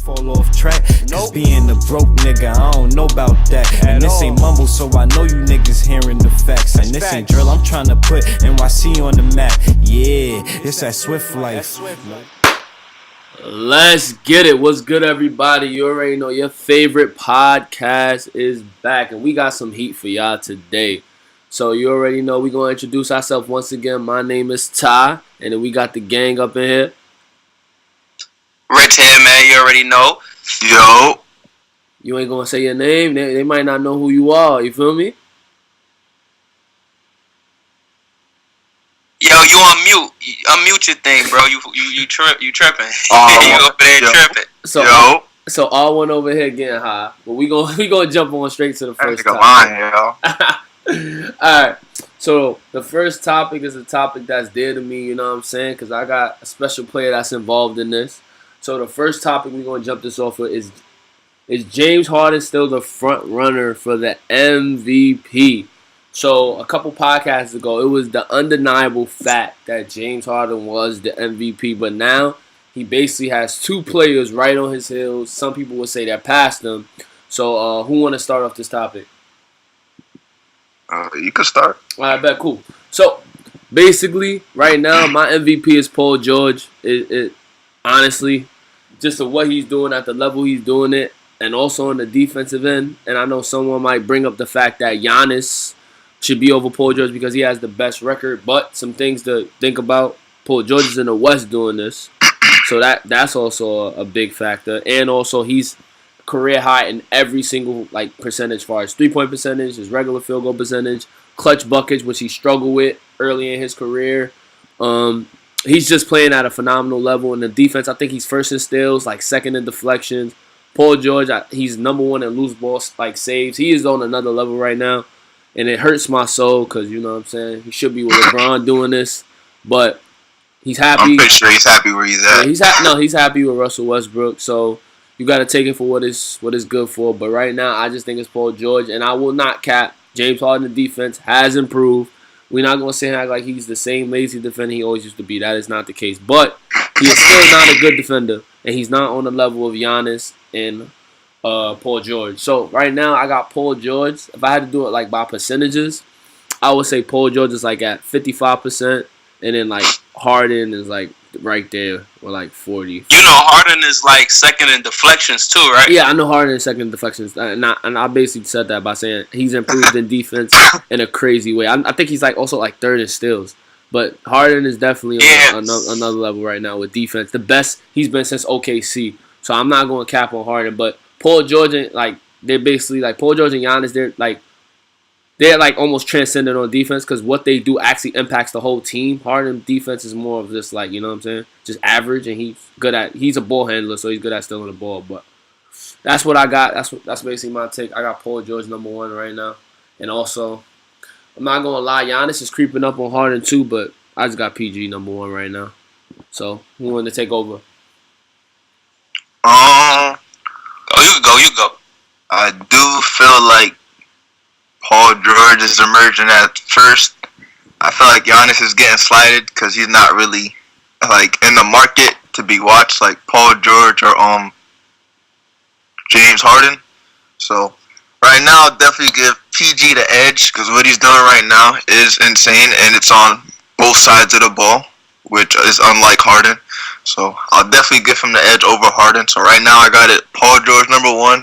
fall off track. Cause being a broke nigga, I don't know about that. And this ain't mumble, so I know you niggas hearing the facts. And this ain't drill, I'm trying to put NYC on the map. Yeah, it's that Swift life. Let's get it. What's good, everybody? You already know your favorite podcast is back, and we got some heat for y'all today. So you already know we're going to introduce ourselves once again. My name is Ty, and then we got the gang up in here. Rich here, man. You already know. Yo. You ain't going to say your name. They might not know who you are. You feel me? Yo, you on mute. Unmute your thing, bro. You tripping. You over there tripping. So all one over here getting high. But we gonna jump on straight to the first topic. Alright. So the first topic is a topic that's dear to me, you know what I'm saying? Because I got a special player that's involved in this. So the first topic we're gonna jump this off with is James Harden still the front runner for the MVP? So a couple podcasts ago, it was the undeniable fact that James Harden was the MVP, but now he basically has two players right on his heels. Some people would say that passed him. So who want to start off this topic? You can start. All right, bet, cool. So basically, right now, my MVP is Paul George. It honestly, just of what he's doing at the level he's doing it, and also on the defensive end. And I know someone might bring up the fact that Giannis should be over Paul George because he has the best record. But some things to think about. Paul George is in the West doing this. So that's also a big factor. And also he's career high in every single percentage as far as 3-point percentage, his regular field goal percentage, clutch buckets, which he struggled with early in his career. He's just playing at a phenomenal level in the defense. I think he's first in steals, second in deflections. Paul George, he's number one in loose ball saves. He is on another level right now. And it hurts my soul because, you know what I'm saying, he should be with Bron doing this. But he's happy. I'm pretty sure he's happy where he's at. Yeah, he's happy with Russell Westbrook. So you got to take it for what it's good for. But right now, I just think it's Paul George. And I will not cap. James Harden's defense has improved. We're not going to say like he's the same lazy defender he always used to be. That is not the case. But he is still not a good defender. And he's not on the level of Giannis and Paul George. So right now I got Paul George. If I had to do it by percentages, I would say Paul George is at 55%, and then Harden is right there with 40. You know Harden is second in deflections too, right? Yeah, I know Harden is second in deflections, and I basically said that by saying he's improved in defense in a crazy way. I think he's also third in steals. But Harden is definitely on another level right now with defense. The best he's been since OKC. So I'm not going to cap on Harden, but Paul George and they're basically Paul George and Giannis, they're almost transcendent on defense because what they do actually impacts the whole team. Harden defense is more of just you know what I'm saying, just average, and he's a ball handler, so he's good at stealing the ball. But that's what I got. That's basically my take. I got Paul George number one right now, and also I'm not gonna lie, Giannis is creeping up on Harden too, but I just got PG number one right now. So who wanted to take over? You go. I do feel like Paul George is emerging at first. I feel like Giannis is getting slighted because he's not really in the market to be watched like Paul George or James Harden. So right now, I'll definitely give PG the edge because what he's doing right now is insane, and it's on both sides of the ball, which is unlike Harden. So I'll definitely give him the edge over Harden. So right now I got it Paul George number one,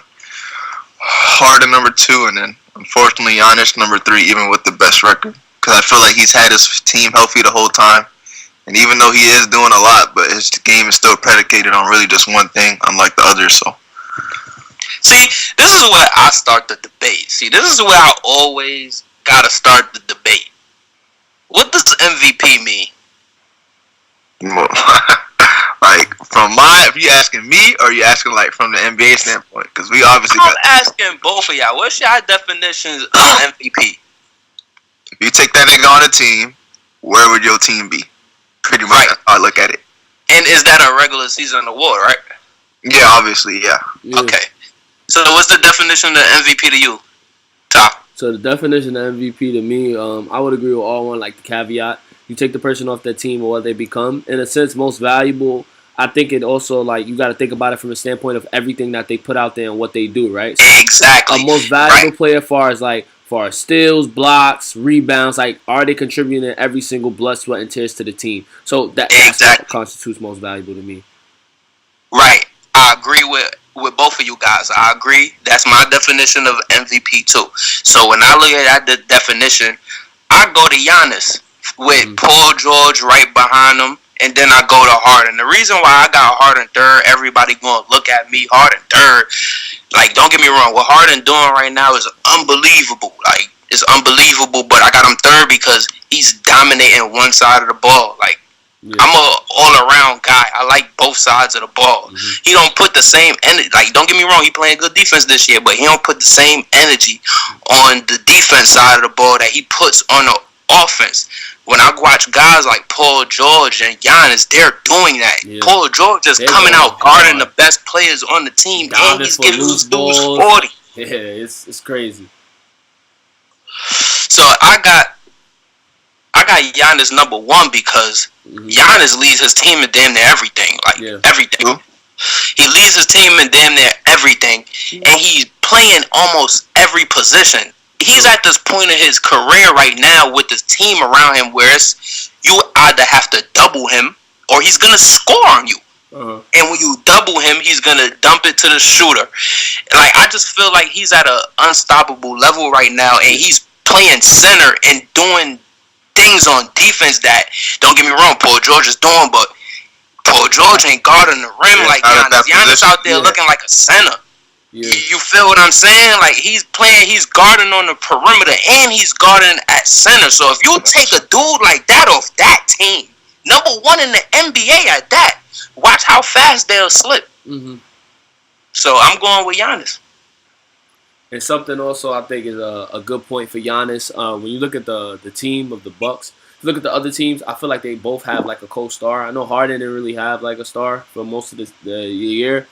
Harden number two, and then unfortunately Giannis number three, even with the best record. Because I feel like he's had his team healthy the whole time. And even though he is doing a lot, but his game is still predicated on really just one thing, unlike the others. So see, this is where I start the debate. See, this is where I always gotta start the debate. What does MVP mean? If you asking me, or are you asking from the NBA standpoint? Because we obviously I'm asking both of y'all. What's your definitions of MVP? If you take that nigga on a team, where would your team be? Pretty much, right. That's how I look at it. And is that a regular season award, right? Yeah, obviously, yeah. Okay. So what's the definition of MVP to you, Tom? So the definition of MVP to me, I would agree with all one, the caveat. You take the person off that team or what they become. In a sense, most valuable, I think it also, like, you got to think about it from a standpoint of everything that they put out there and what they do, right? So Exactly. a most valuable player far as steals, blocks, rebounds, like, are they contributing every single blood, sweat, and tears to the team? So that's what constitutes most valuable to me. Right. I agree with both of you guys. I agree. That's my definition of MVP too. So when I look at the definition, I go to Giannis with Paul George right behind him, and then I go to Harden. The reason why I got Harden third, everybody going to look at me Harden third. Like, don't get me wrong, what Harden doing right now is unbelievable. Like, it's unbelievable, but I got him third because he's dominating one side of the ball. Like, I'm a all-around guy. I like both sides of the ball. He don't put the same energy. Like, don't get me wrong, he playing good defense this year, but he don't put the same energy on the defense side of the ball that he puts on the offense. When I watch guys like Paul George and Giannis, they're doing that. Paul George is coming out guarding the best players on the team, and he's giving those dudes 40. Yeah, it's crazy. So I got Giannis number one because Giannis leads his team in damn near everything. Like, everything. He leads his team in damn near everything, and he's playing almost every position. He's at this point in his career right now with this team around him where you either have to double him or he's going to score on you. And when you double him, he's going to dump it to the shooter. Like, I just feel like he's at an unstoppable level right now, and he's playing center and doing things on defense that, don't get me wrong, Paul George is doing, but Paul George ain't guarding the rim like Giannis. Giannis out there looking like a center. You feel what I'm saying? Like, he's guarding on the perimeter and he's guarding at center. So if you take a dude like that off that team, number one in the NBA at that, watch how fast they'll slip. So I'm going with Giannis. And something also I think is a good point for Giannis. When you look at the team of the Bucks, if you look at the other teams, I feel like they both have like a co-star. I know Harden didn't really have like a star for most of the year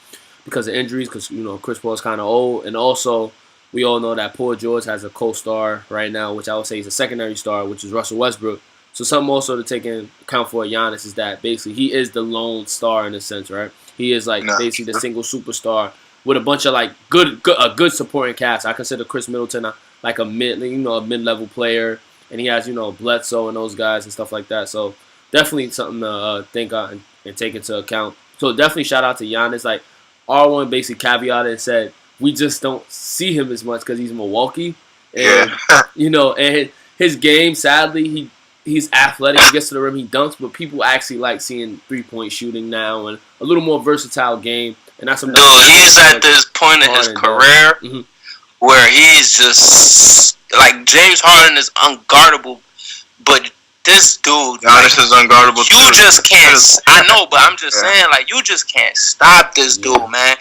because of injuries, because, you know, Chris Paul's kind of old. And also, we all know that Paul George has a co-star right now, which I would say is a secondary star, which is Russell Westbrook. So something also to take into account for Giannis is that basically he is the lone star in a sense, right? He is like basically the single superstar with a bunch of like a good supporting cast. I consider Chris Middleton like a mid-level player, and he has, you know, Bledsoe and those guys and stuff like that. So definitely something to think on and take into account. So definitely shout out to Giannis. Like, R1 basically caveated and said we just don't see him as much because he's Milwaukee, and you know, and his game, sadly, he's athletic, he gets to the rim, he dunks, but people actually like seeing 3-point shooting now and a little more versatile game. And that's something. Dude, he's at this point in his career where he's just like, James Harden is unguardable, but this dude, Giannis is unguardable. You just can't. I know, but I'm just saying, like, you just can't stop this dude, man.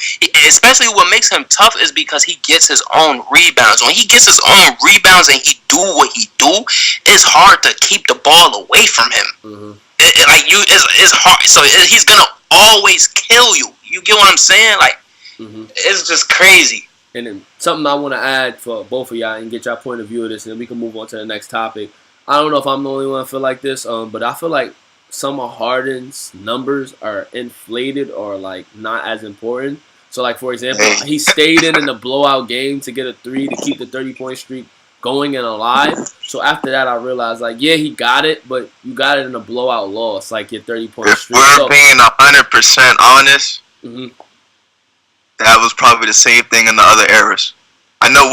Especially what makes him tough is because he gets his own rebounds. When he gets his own rebounds and he do what he do, it's hard to keep the ball away from him. It's hard. So he's gonna always kill you. You get what I'm saying? Like, it's just crazy. And then something I want to add for both of y'all and get y'all point of view of this, and then we can move on to the next topic. I don't know if I'm the only one to feel like this, but I feel like some of Harden's numbers are inflated or like not as important. So, like, for example, he stayed in the blowout game to get a 3 to keep the 30-point streak going and alive. So after that, I realized, like, yeah, he got it, but you got it in a blowout loss, like your 30-point streak. If we're being 100% honest, that was probably the same thing in the other eras. I know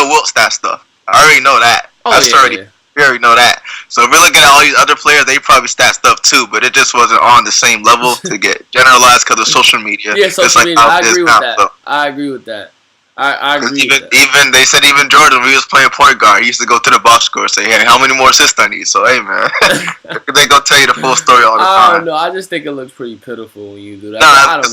Wilt's that stuff. I already know that. We already know that. So if we're looking at all these other players, they probably stat stuff too, but it just wasn't on the same level to get generalized because of social media. Yeah, social media. I agree with that. I agree with that. I agree. Even they said even Jordan, when he was playing point guard, he used to go to the box score and say, "Hey, how many more assists I need?" So hey, man, they gonna tell you the full story all the time. I don't know. I just think it looks pretty pitiful when you do that.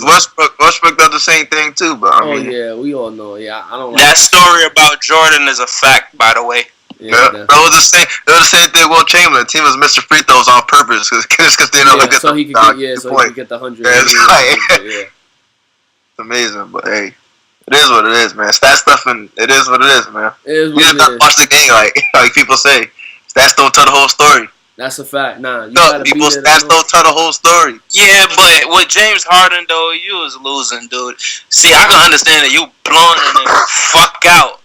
Westbrook does the same thing too, but I mean, yeah, we all know. Yeah, I don't. That story about Jordan is a fact, by the way. Yeah, it was the same. It was the same thing with Will Chamberlain. The team was Mr. Free Throws on purpose because they know so he could get the 100. It's amazing, but hey, it is what it is, man. Stat stuff, and it is what it is, man. It is what you just have to watch the game, like people say. Stats don't tell the whole story. That's a fact. Nah, you No, gotta people be there. stats don't tell the whole story. Yeah, but with James Harden though, you was losing, dude. See, I can understand that you blowing and fuck out.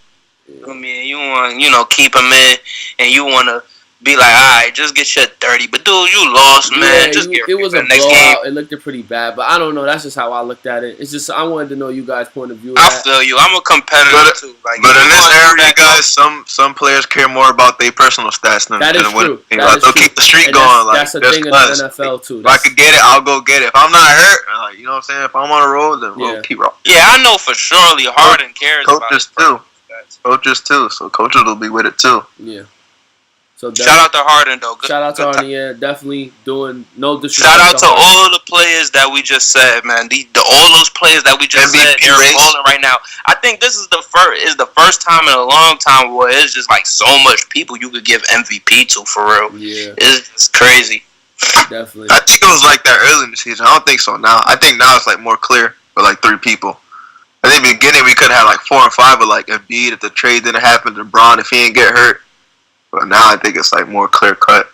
I mean, you want keep him in, and you want to be like, all right, just get shit 30. But dude, you lost, man. Just get it was a next blowout. game. It looked pretty bad, but I don't know. That's just how I looked at it. It's just I wanted to know you guys' point of view. I feel you. I'm a competitor too. Like, but in this era, you guys, some players care more about their personal stats than that is winning. true. That is they'll true. keep the streak And going. That's like, a thing in the NFL too. If I could get it, I'll go get it. If I'm not hurt, you know what I'm saying? If I'm on a roll, then we'll keep rolling. Yeah, I know for surely Harden cares coaches about it. Coaches too. So coaches will be with it too. Yeah. So shout out to Harden though. Shout out to Harden. Yeah, definitely doing no disrespect. Shout out to all the players that we just said, man. All those players that we just said, they're balling right now. I think this is the first time in a long time where it's just like so much people you could give MVP to for real. Yeah, it's just crazy. Definitely. I think it was like that early in the season. I don't think so now. I think now it's like more clear for like 3 people. I think in the beginning we could have like 4 and 5, but like Embiid if the trade didn't happen, to Bron if he didn't get hurt. But now I think it's like more clear cut.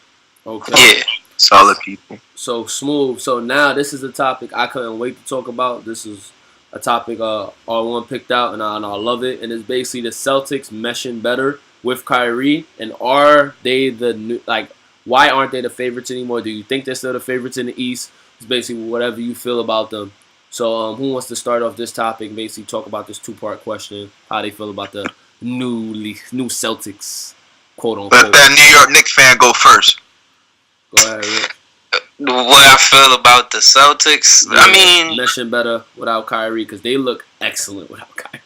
Okay. Yeah. Solid people. So smooth. So now this is a topic I couldn't wait to talk about. This is a topic R1 picked out, and I love it. And it's basically the Celtics meshing better with Kyrie. And are they the new, like? Why aren't they the favorites anymore? Do you think they're still the favorites in the East? It's basically whatever you feel about them. So who wants to start off this topic? Basically talk about this 2-part question. How they feel about the new Celtics. Quote unquote. Let that New York Knicks fan go first. Go ahead, Rick. What I feel about the Celtics, Yeah, I mean, meshing better without Kyrie because they look excellent without Kyrie.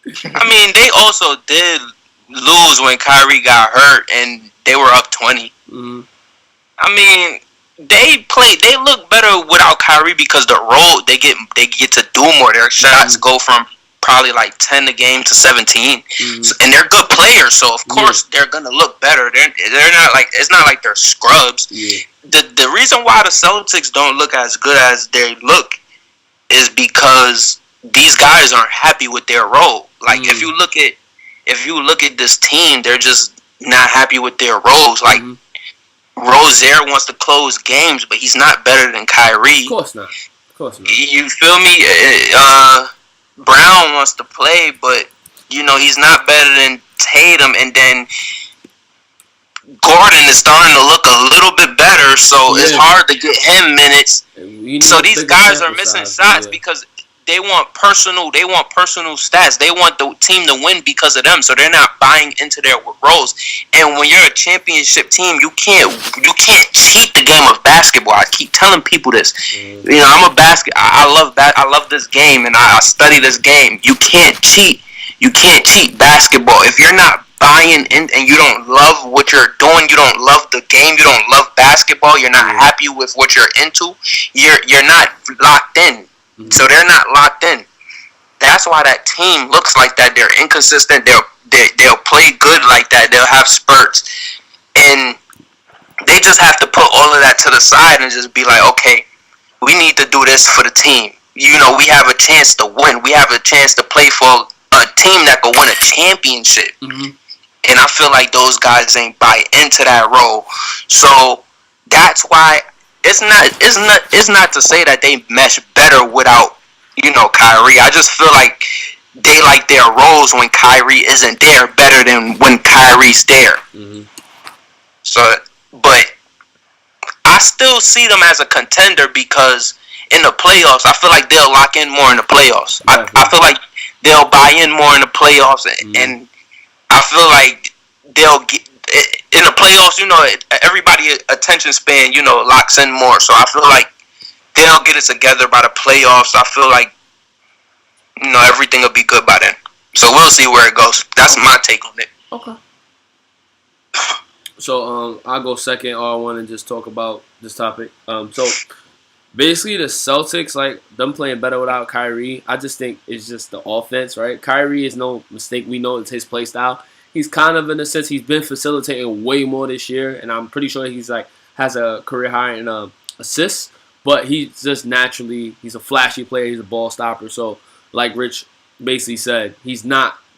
I mean, they also did lose when Kyrie got hurt and they were up 20. Mm-hmm. I mean, they look better without Kyrie because the role they get to do more. Their shots go from probably like 10 a game to 17, and they're good players, so of course they're gonna look better. They're not like, it's not like they're scrubs. The reason why the Celtics don't look as good as they look is because these guys aren't happy with their role. Like if you look at this team, they're just not happy with their roles. Like Rozier wants to close games, but he's not better than Kyrie. Of course not. You feel me? Brown wants to play, but he's not better than Tatum, and then Gordon is starting to look a little bit better, so it's hard to get him minutes. So these guys are missing shots because they want personal stats. They want the team to win because of them, so they're not buying into their roles. And when you're a championship team, you can't cheat the game of basketball. I keep telling people this. I love this game, and I study this game. You can't cheat. You can't cheat basketball if you're not buying in and you don't love what you're doing. You don't love the game. You don't love basketball. You're not happy with what you're into. You're not locked in. So they're not locked in. That's why that team looks like that. They're inconsistent. They'll play good like that. They'll have spurts, and they just have to put all of that to the side and just be like, okay, we need to do this for the team. We have a chance to win. We have a chance to play for a team that could win a championship. And I feel like those guys ain't buy into that role. So that's why. It's not to say that they mesh better without, Kyrie. I just feel like they like their roles when Kyrie isn't there better than when Kyrie's there. So, but I still see them as a contender because in the playoffs, I feel like they'll lock in more in the playoffs. I feel like they'll buy in more in the playoffs, and I feel like they'll get. In the playoffs, everybody attention span, locks in more. So I feel like they'll get it together by the playoffs. I feel like, everything will be good by then. So we'll see where it goes. That's my take on it. Okay. So I'll go second. I want to just talk about this topic. So basically the Celtics, like them playing better without Kyrie. I just think it's just the offense, right? Kyrie is no mistake. We know it's his play style. He's kind of, in a sense, he's been facilitating way more this year, and I'm pretty sure he's has a career high in assists. But he's just naturally, he's a flashy player. He's a ball stopper. So, like Rich basically said,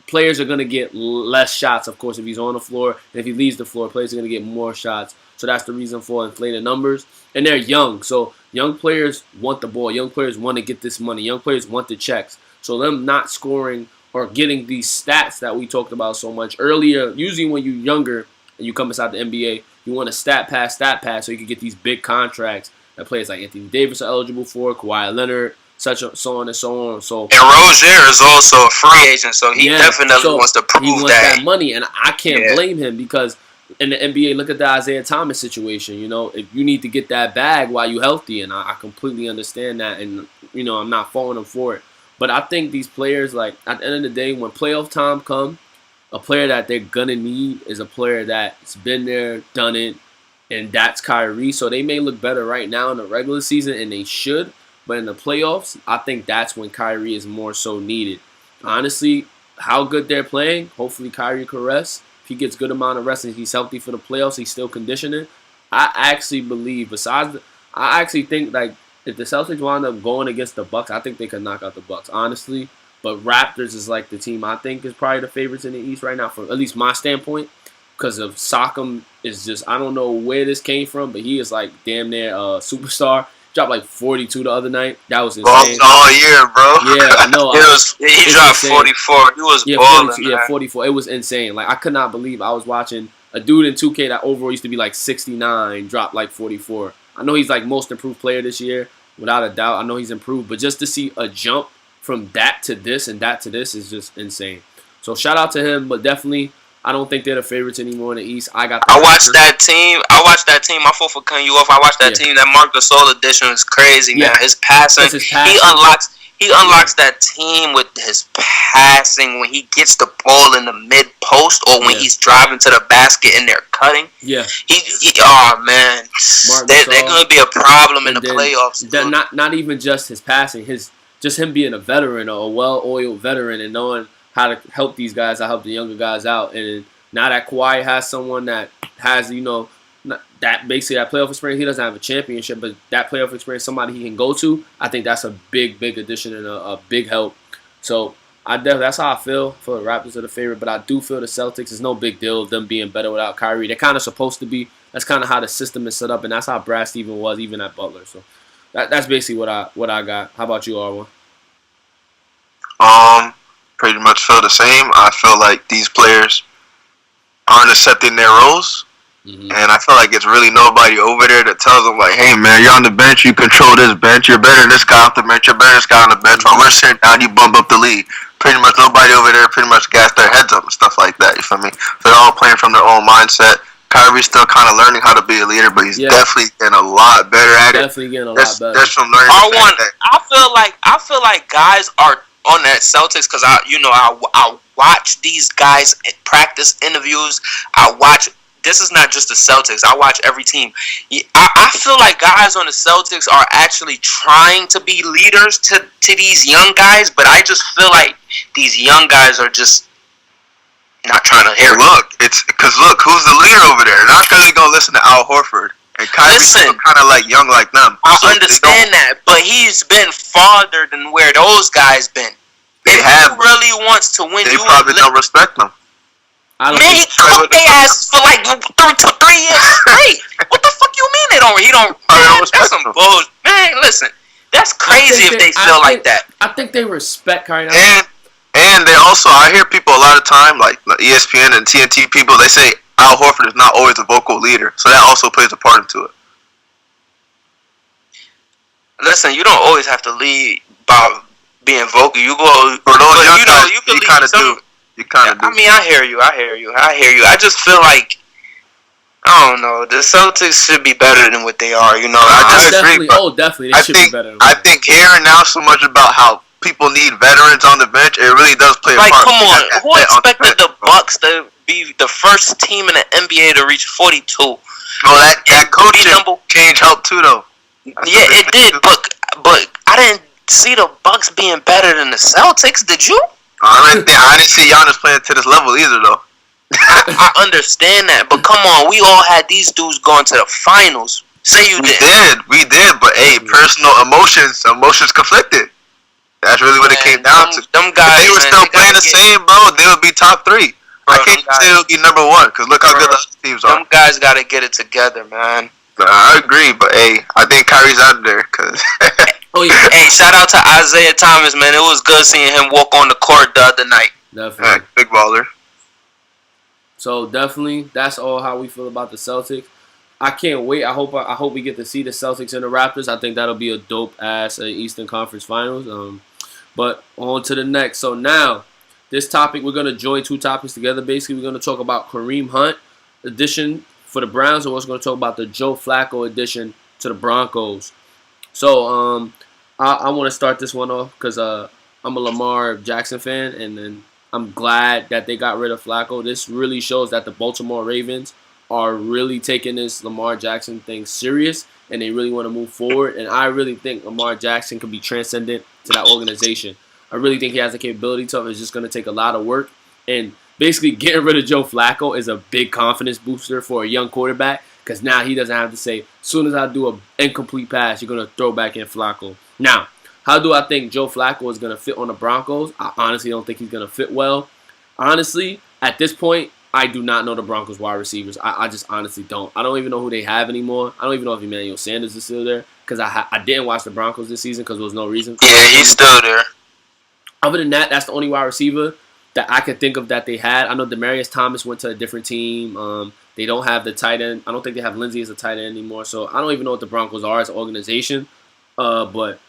players are going to get less shots, of course, if he's on the floor. And if he leaves the floor, players are going to get more shots. So that's the reason for inflated numbers. And they're young. So young players want the ball. Young players want to get this money. Young players want the checks. So them not scoring or getting these stats that we talked about so much earlier, usually when you're younger and you come inside the NBA, you want a stat pass so you can get these big contracts that players like Anthony Davis are eligible for, Kawhi Leonard, so on and so on. So, and Rozier is also a free agent, so he definitely wants to prove he wants that money, and I can't blame him because in the NBA, look at the Isaiah Thomas situation. You know, if you need to get that bag while you're healthy, and I completely understand that, and you know, I'm not faulting him for it. But I think these players, like at the end of the day, when playoff time comes, a player that they're gonna need is a player that's been there, done it, and that's Kyrie. So they may look better right now in the regular season, and they should. But in the playoffs, I think that's when Kyrie is more so needed. Honestly, how good they're playing, hopefully Kyrie can rest. If he gets good amount of rest and he's healthy for the playoffs, he's still conditioning. I actually believe, I actually think like if the Celtics wind up going against the Bucks, I think they could knock out the Bucks, honestly. But Raptors is like the team I think is probably the favorites in the East right now, from at least my standpoint. Because of Siakam is just, I don't know where this came from, but he is like damn near a superstar. Dropped like 42 the other night. That was insane. All year, bro. Yeah, I know. He dropped insane. 44. He was balling. 44. It was insane. Like I could not believe I was watching a dude in 2K that overall used to be like 69, dropped like 44. I know he's like most improved player this year, without a doubt. I know he's improved, but just to see a jump from that to this and that to this is just insane. So shout out to him, but definitely I don't think they're the favorites anymore in the East. I watched that team. My fault for cutting you off. I watched that team. That Marc Gasol edition was crazy, man. His passing. He unlocks that team with his passing when he gets the ball in the mid post or when he's driving to the basket and they're cutting. Yeah. Oh man, they're gonna be a problem in the playoffs. Not even just his passing, just him being a veteran or a well-oiled veteran and knowing how to help these guys, help the younger guys out. And now that Kawhi has someone that has, you know, that basically that playoff experience, he doesn't have a championship, but that playoff experience, somebody he can go to, I think that's a big addition and a big help. So that's how I feel. For the Raptors are the favorite, but I do feel the Celtics is no big deal of them being better without Kyrie. They're kind of supposed to be. That's kind of how the system is set up, and that's how Brad Stevens was even at Butler. So that's basically what I got. How about you, R1? Pretty much feel the same. I feel like these players aren't accepting their roles. Mm-hmm. And I feel like it's really nobody over there that tells them, like, hey, man, you're on the bench, you control this bench, you're better than this guy off the bench, you're better than this guy on the bench. While we're sitting down, you bump up the league. Pretty much nobody over there pretty much gas their heads up and stuff like that, you feel me? So they're all playing from their own mindset. Kyrie's still kind of learning how to be a leader, but he's definitely getting a lot better at it. Definitely getting a lot better. There's some learning. I feel like guys are on that Celtics because I watch these guys at practice interviews. This is not just the Celtics. I watch every team. I feel like guys on the Celtics are actually trying to be leaders to these young guys, but I just feel like these young guys are just not trying to hear it. It's because who's the leader over there? Not because they're gonna listen to Al Horford. And Kyrie's kind of like young like them. I understand that, but he's been farther than where those guys been. If he really wants to win, they probably don't respect them. Man, he cooked their ass for like 3 years straight. What the fuck you mean they don't? He don't. That's some bullshit. Man, listen, that's crazy if they feel like that. I think they respect Kyrie. And they also, I hear people a lot of time, like ESPN and TNT people, they say Al Horford is not always a vocal leader, so that also plays a part into it. Listen, you don't always have to lead by being vocal. You go for those young guys, you can you kind of do. You kind of do. I mean, I hear you. I just feel like I don't know. The Celtics should be better than what they are. You know, I agree. Definitely, they should be better. I think hearing now so much about how people need veterans on the bench, it really does play a part. Like, come on, who expected the Bucks to be the first team in the NBA to reach 42? Oh, that coaching change helped too, though. It did, but I didn't see the Bucks being better than the Celtics. Did you? I didn't see Giannis playing to this level either, though. I understand that, but come on, we all had these dudes going to the finals. Say you did. We did, but hey, personal emotions conflicted. That's really what it came down to. Them guys, if they were still playing the same, bro, they would be top 3. I can't say he'll be number one because look how good the other teams are. Them guys got to get it together, man. I agree, but hey, I think Kyrie's out there because. Oh yeah. Hey, shout out to Isaiah Thomas, man. It was good seeing him walk on the court the other night. Definitely. Big baller. So definitely, that's all how we feel about the Celtics. I can't wait. I hope we get to see the Celtics and the Raptors. I think that'll be a dope ass Eastern Conference Finals. But on to the next. So now, this topic, we're gonna join two topics together. Basically, we're gonna talk about Kareem Hunt edition for the Browns, and we're also gonna talk about the Joe Flacco edition to the Broncos. So I want to start this one off because I'm a Lamar Jackson fan, and then I'm glad that they got rid of Flacco. This really shows that the Baltimore Ravens are really taking this Lamar Jackson thing serious, and they really want to move forward. And I really think Lamar Jackson can be transcendent to that organization. I really think he has the capability to. It's just going to take a lot of work. And basically getting rid of Joe Flacco is a big confidence booster for a young quarterback because now he doesn't have to say, as soon as I do an incomplete pass, you're going to throw back in Flacco. Now, how do I think Joe Flacco is going to fit on the Broncos? I honestly don't think he's going to fit well. Honestly, at this point, I do not know the Broncos wide receivers. I just honestly don't. I don't even know who they have anymore. I don't even know if Emmanuel Sanders is still there because I didn't watch the Broncos this season because there was no reason. Yeah, he's still there. Other than that, that's the only wide receiver that I could think of that they had. I know Demaryius Thomas went to a different team. They don't have the tight end. I don't think they have Lindsey as a tight end anymore. So I don't even know what the Broncos are as an organization. But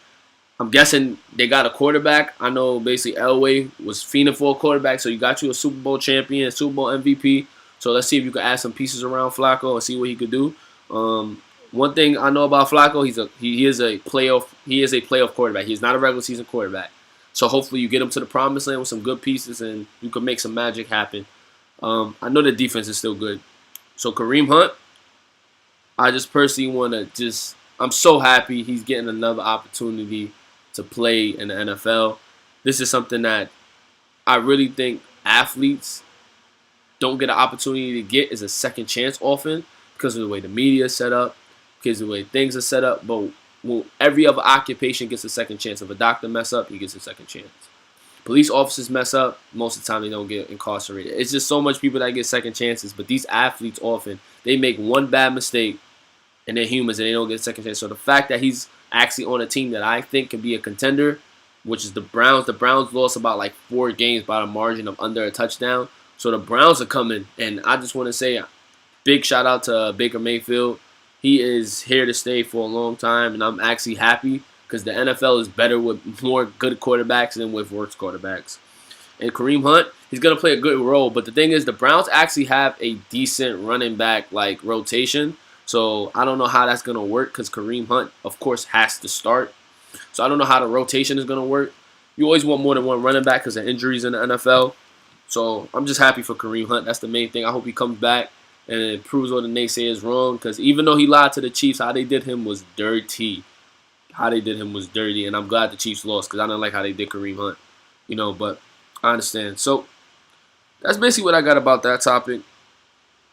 I'm guessing they got a quarterback. I know basically Elway was fiending for a quarterback, so you got you a Super Bowl champion, Super Bowl MVP. So let's see if you can add some pieces around Flacco and see what he could do. One thing I know about Flacco, he is a playoff quarterback. He's not a regular season quarterback. So hopefully you get him to the promised land with some good pieces and you can make some magic happen. I know the defense is still good. So Kareem Hunt, I just personally want to I'm so happy he's getting another opportunity to play in the NFL. This is something that I really think athletes don't get an opportunity to get is a second chance often because of the way the media is set up, because of the way things are set up. But when every other occupation gets a second chance. If a doctor mess up, he gets a second chance. Police officers mess up, most of the time they don't get incarcerated. It's just so much people that get second chances. But these athletes often, they make one bad mistake and they're humans and they don't get a second chance. So the fact that he's actually on a team that I think can be a contender, which is the Browns. The Browns lost about like 4 games by a margin of under a touchdown. So the Browns are coming. And I just want to say big shout out to Baker Mayfield. He is here to stay for a long time. And I'm actually happy because the NFL is better with more good quarterbacks than with worse quarterbacks. And Kareem Hunt, he's going to play a good role. But the thing is, the Browns actually have a decent running back like rotation. So I don't know how that's going to work because Kareem Hunt, of course, has to start. So I don't know how the rotation is going to work. You always want more than one running back because of injuries in the NFL. So I'm just happy for Kareem Hunt. That's the main thing. I hope he comes back and it proves all the naysayers wrong because even though he lied to the Chiefs, how they did him was dirty. How they did him was dirty, and I'm glad the Chiefs lost because I don't like how they did Kareem Hunt. But I understand. So that's basically what I got about that topic.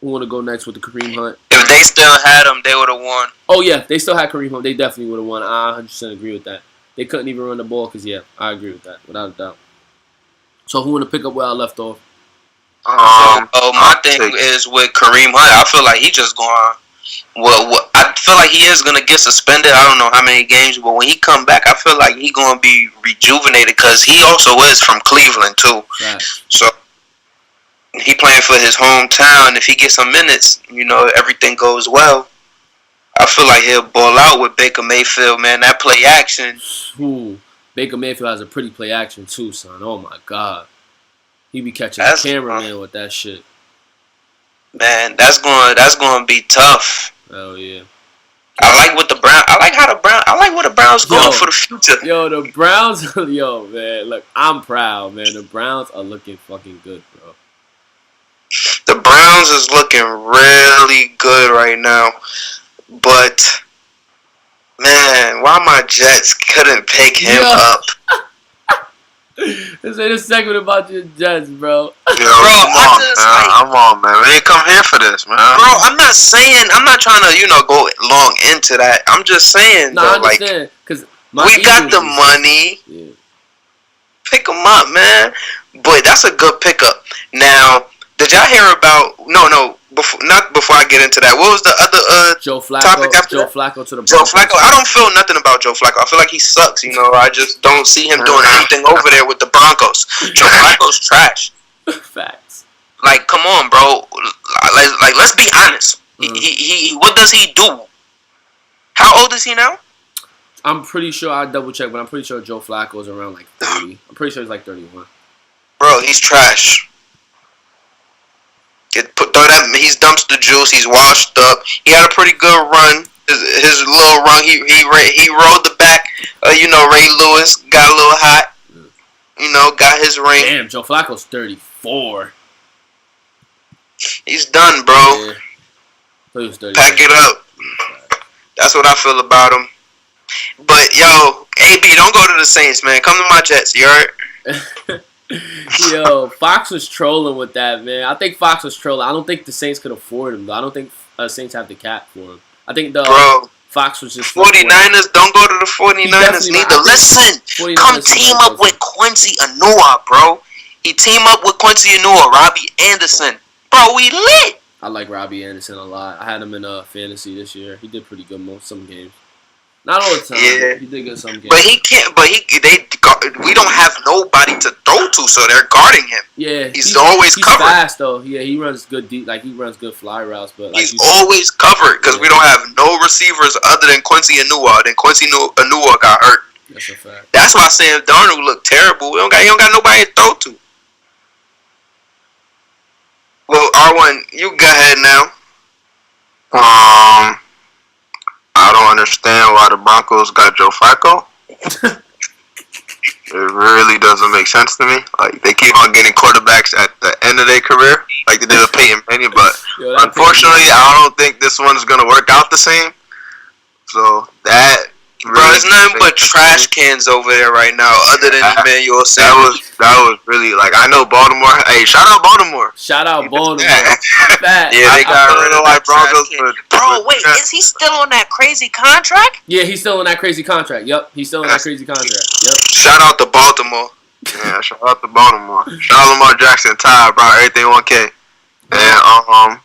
We want to go next with the Kareem Hunt. If they still had him, they would have won. Oh, yeah. If they still had Kareem Hunt, they definitely would have won. I 100% agree with that. They couldn't even run the ball because, yeah, I agree with that, without a doubt. So who want to pick up where I left off? My thing is with Kareem Hunt, I feel like he just going. I feel like he is gonna get suspended. I don't know how many games, but when he come back, I feel like he gonna be rejuvenated because he also is from Cleveland too. Right. So he playing for his hometown. If he gets some minutes, everything goes well. I feel like he'll ball out with Baker Mayfield, man. That play action. Ooh, Baker Mayfield has a pretty play action too, son. Oh my God. He be catching the cameraman with that shit. Man, that's going to be tough. Oh yeah. I like what the Browns going for the future. Yo, the Browns, man, look, I'm proud, man. The Browns are looking fucking good, bro. The Browns is looking really good right now. But man, why my Jets couldn't pick him up? This ain't a segment about your Jets, bro. Come on, man. We ain't come here for this, man. Bro, I'm not trying to, go long into that. I'm just saying, I understand. Cause we got the money. Yeah. Pick them up, man. But that's a good pickup. Now, the Did y'all hear about? No. Not before I get into that. What was the other Joe Flacco, topic after Joe that? Flacco to the Joe Broncos. Flacco. I don't feel nothing about Joe Flacco. I feel like he sucks. I just don't see him doing anything over there with the Broncos. Joe Flacco's trash. Facts. Like, come on, bro. Let's be honest. He what does he do? How old is he now? I'm pretty sure I double check, but I'm pretty sure Joe Flacco is around like 30. I'm pretty sure he's like 31. Bro, he's trash. He's dumpster juice. He's washed up. He had a pretty good run. His little run. He rode the back. Ray Lewis got a little hot. Got his ring. Damn, Joe Flacco's 34. He's done, bro. Yeah. So he was 34. Pack it up. That's what I feel about him. But yo, AB, don't go to the Saints, man. Come to my Jets. You heard? Yo, Fox was trolling with that, man. I think Fox was trolling. I don't think the Saints could afford him, though. I don't think Saints have the cap for him. I think Fox was just 49ers. Don't go to the 49ers neither. Listen, 49ers come team up with Quincy Enunwa, bro. He team up with Quincy Enunwa, Robbie Anderson. Bro, we lit. I like Robbie Anderson a lot. I had him in fantasy this year. He did pretty good some games. Not all the time. Yeah. He did good some games. But he can't. But we don't have nobody to throw to, so they're guarding him. Yeah, he's always covered. He's fast though. Yeah, he runs good deep. Like he runs good fly routes. But like, he's always covered because we don't have no receivers other than Quincy Enunwa. Then Quincy Enunwa got hurt. That's a fact. That's why Sam Darnold looked terrible. He don't got nobody to throw to. Well, R1, you go ahead now. I don't understand why the Broncos got Joe Flacco. It really doesn't make sense to me. Like, they keep on getting quarterbacks at the end of their career, like they did with Peyton Manning, but unfortunately, I don't think this one's going to work out the same. So, that... Bro, there's nothing but trash cans over there right now, other than Emmanuel Sanders. That was really, like, I know Baltimore. Hey, shout out Baltimore. Shout out Baltimore. Yeah, they got rid of like Broncos. Bro, wait, is he still on that crazy contract? Yeah, he's still on that crazy contract. Yep, he's still on that crazy contract. Yep. Shout out to Baltimore. Yeah, shout out to Baltimore. Shout out Lamar Jackson, Ty, bro, everything 1K. And,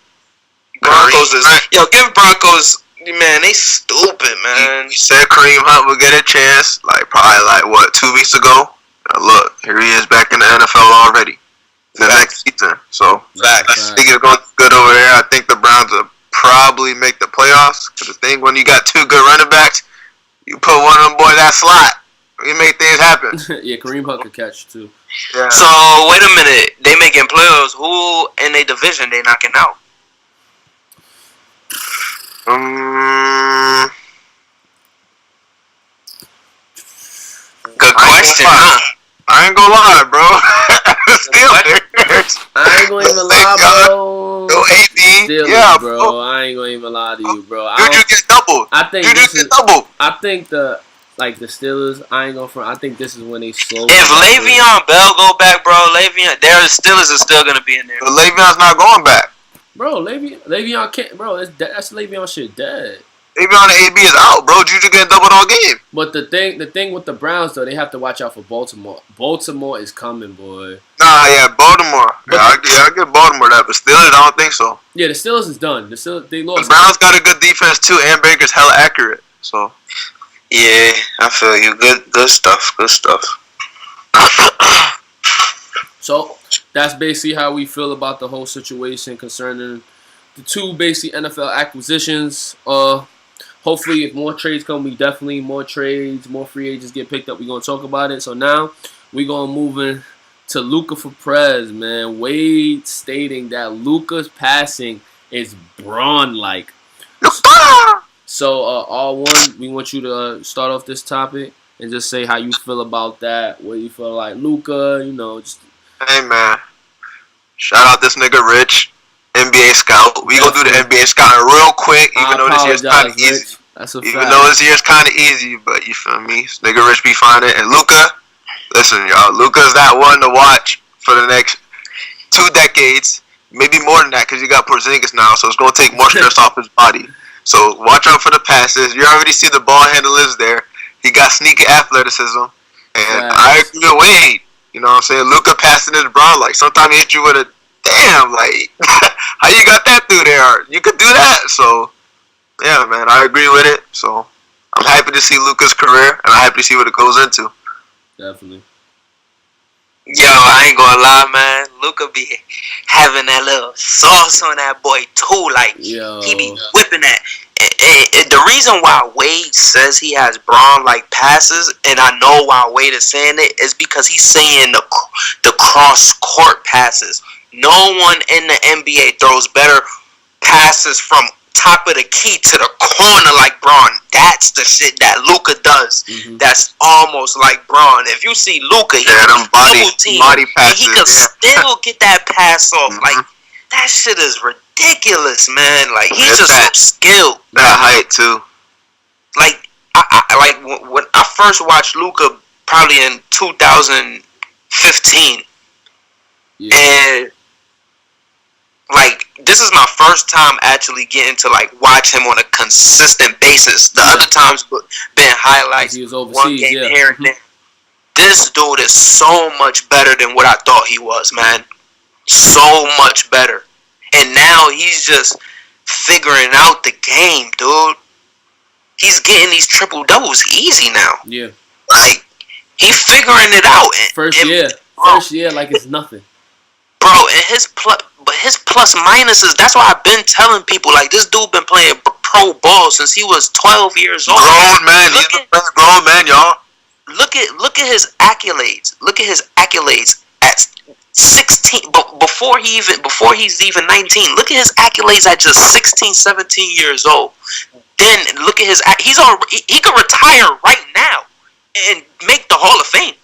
Broncos is... Yo, give Broncos... Man, they stupid, man. You said Kareem Hunt would get a chance, probably 2 weeks ago. Look, here he is back in the NFL already. The next season. So, I think it's going good over there. I think the Browns will probably make the playoffs. Because the thing, when you got two good running backs, you put one of them boy that slot. You make things happen. Yeah, Kareem Hunt could catch too. Yeah. So, wait a minute. They making playoffs. Who in their division they knocking out? Good question, huh? I ain't gonna lie, bro. Steelers. I ain't gonna even lie, bro. Go AD. Steelers, bro. I ain't gonna even lie to you, bro. Juju get doubled. I think the Steelers, I ain't gonna front. I think this is when they slow. If Le'Veon Bell go back, bro, the Steelers are still gonna be in there. But Le'Veon's not going back. Bro, Le'Veon can't. Bro, that's Le'Veon shit dead. Le'Veon and AB is out, bro. Juju getting doubled all game. But the thing with the Browns though, they have to watch out for Baltimore. Baltimore is coming, boy. Nah, yeah, Baltimore. I get Baltimore that, but Steelers, I don't think so. Yeah, the Steelers is done. They lost. The Browns got a good defense too, and Baker's hella accurate. So, yeah, I feel you. Good stuff. Good stuff. So that's basically how we feel about the whole situation concerning the two basic NFL acquisitions. Hopefully, if more trades come, we definitely more trades, more free agents get picked up. We're gonna talk about it. So now we're gonna move in to Luka for Prez, man. Wade stating that Luka's passing is Bron-like. So R1, we want you to start off this topic and just say how you feel about that. What you feel like Luka, just. Hey man, shout out this nigga Rich, NBA scout. We gonna do the NBA scouting real quick, even though this year's kind of easy. Even though this year's kind of easy, but you feel me? This nigga Rich be finding. And Luka, listen, y'all, Luka's that one to watch for the next 2 decades, maybe more than that, because you got Porzingis now, so it's gonna take more stress off his body. So watch out for the passes. You already see the ball handle is there. He got sneaky athleticism, and I agree with Wade. You know what I'm saying? Luka passing his Bron like sometimes he hit you with a damn, like, how you got that through there? You could do that. So, yeah, man, I agree with it. So, I'm happy to see Luka's career, and I'm happy to see what it goes into. Definitely. Yo, I ain't gonna lie, man. Luka be having that little sauce on that boy too. Like he be whipping that. The reason why Wade says he has Bron like passes, and I know why Wade is saying it, is because he's saying the cross court passes. No one in the NBA throws better passes from top of the key to the corner like Bron. That's the shit that Luka does. Mm-hmm. That's almost like Bron. If you see Luka, he can body passes, and he can still get that pass off. Mm-hmm. Like that shit is ridiculous, man. Like he's just so skilled. That height too. Like I when I first watched Luka, probably in 2015, and like this is my first time actually getting to like watch him on a consistent basis. The other times been highlights, he was overseas, one game here and there. This dude is so much better than what I thought he was, man. So much better. And now he's just figuring out the game, dude. He's getting these triple doubles easy now. Yeah. Like he's figuring it out. First year, like it's nothing. Bro, and his plus minuses, that's why I've been telling people, like, this dude been playing pro ball since he was 12 years old. Grown man, he's the best grown man, y'all. Look at his accolades. Look at his accolades at 16, but before he's even 19. Look at his accolades at just 16, 17 years old. Then look at he could retire right now and make the Hall of Fame.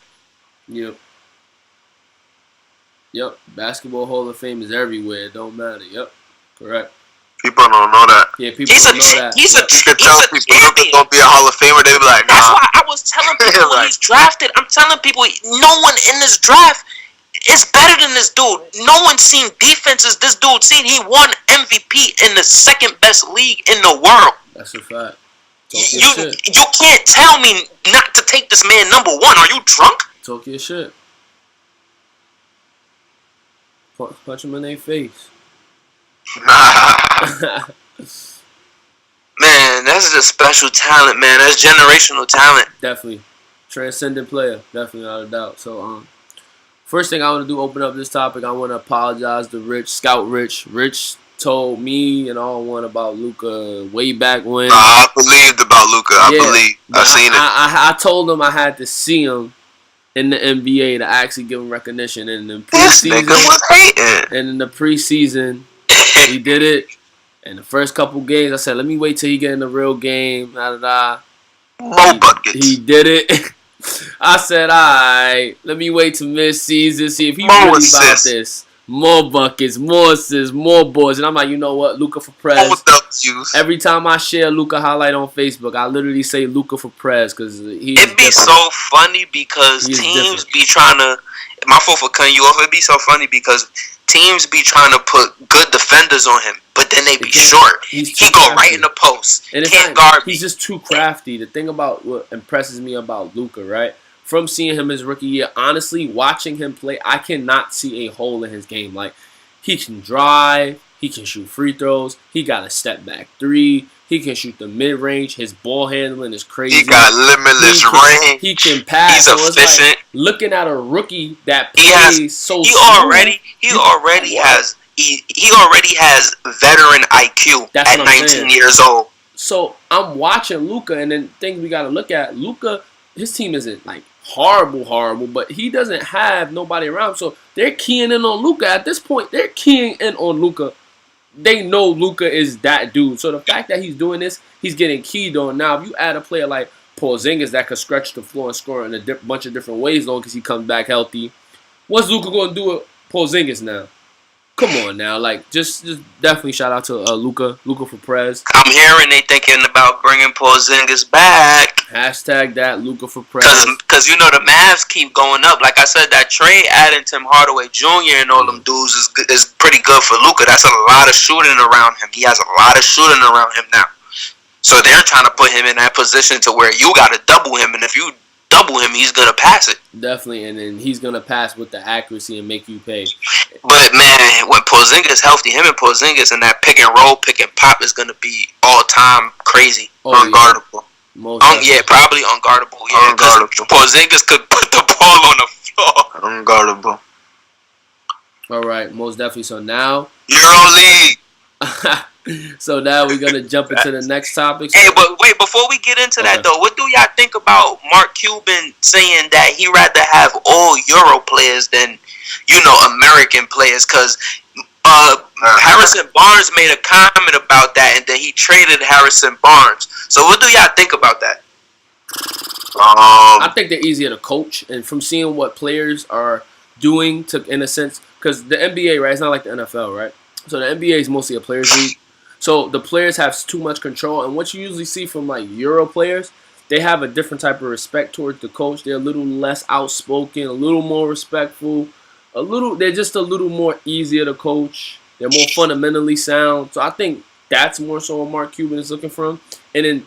Yep, Basketball Hall of Fame is everywhere. It don't matter. Yep, correct. People don't know that. Yeah, people don't know that. He's a champion. Luka's gonna be a Hall of Famer. They be like, nah. That's why I was telling people when he's drafted. I'm telling people, no one in this draft is better than this dude. No one's seen defenses this dude seen. He won MVP in the second best league in the world. That's a fact. You can't tell me not to take this man number one. Are you drunk? Talk your shit. Punch him in their face. Man, that's just special talent, man. That's generational talent. Definitely. Transcendent player. Definitely, without a doubt. So, first thing I want to do, open up this topic, I want to apologize to Rich, Scout Rich. Rich told me and all one about Luka way back when. I believed about Luka. I seen it. I told him I had to see him in the NBA to actually give him recognition. And in the preseason, this nigga was hating. And in the preseason, he did it. In the first couple games, I said, let me wait till he get in the real game. More buckets. He did it. I said, all right, let me wait till mid-season, see if he really about this. More buckets, more assists, more boards. And I'm like, you know what? Luka for Prez. Every time I share Luka highlight on Facebook, I literally say Luka for Prez because it'd be so funny because teams be trying to. My fault for cutting you off. It'd be so funny because teams be trying to put good defenders on him, but then they be short. He go right in the post. And can't guard. He's just too crafty. The thing about what impresses me about Luka, right? From seeing him his rookie year, honestly, watching him play, I cannot see a hole in his game. Like, he can drive, he can shoot free throws, he got a step back three, he can shoot the mid range, his ball handling is crazy. He got limitless range. He can pass. He's efficient. Like looking at a rookie that plays so he already has veteran IQ at 19 years old. So I'm watching Luka, and then things we got to look at. Luka, his team isn't like horrible, but he doesn't have nobody around. So they're keying in on Luka. At this point, they're keying in on Luka. They know Luka is that dude. So the fact that he's doing this, he's getting keyed on. Now, if you add a player like Porzingis that could stretch the floor and score in a bunch of different ways, long as he comes back healthy, what's Luka going to do with Porzingis now? Come on now, like just definitely shout out to Luka for Prez. I'm hearing they thinking about bringing Porzingis back. Hashtag that Luka for Prez. Cause you know the Mavs keep going up. Like I said, that trade adding Tim Hardaway Jr. and all them dudes is pretty good for Luka. That's a lot of shooting around him. He has a lot of shooting around him now. So they're trying to put him in that position to where you got to double him, and if you double him, he's gonna pass it. Definitely, and then he's gonna pass with the accuracy and make you pay. But man, when Porzingis healthy, him and Porzingis and that pick and roll, pick and pop is gonna be all time crazy, unguardable. Yeah, probably unguardable. Yeah, because Porzingis could put the ball on the floor. Unguardable. All right, most definitely. So now EuroLeague. So now we're gonna jump into the next topic. Hey, but wait, before we get into that though, what do y'all think about Mark Cuban saying that he rather have all Euro players than, you know, American players? Because Harrison Barnes made a comment about that, and then he traded Harrison Barnes. So what do y'all think about that? I think they're easier to coach, and from seeing what players are doing, in a sense, because the NBA, right, it's not like the NFL, right? So the NBA is mostly a players' league. So the players have too much control, and what you usually see from like Euro players, they have a different type of respect towards the coach. They're a little less outspoken, a little more respectful, they're just a little more easier to coach. They're more fundamentally sound. So I think that's more so what Mark Cuban is looking from. And then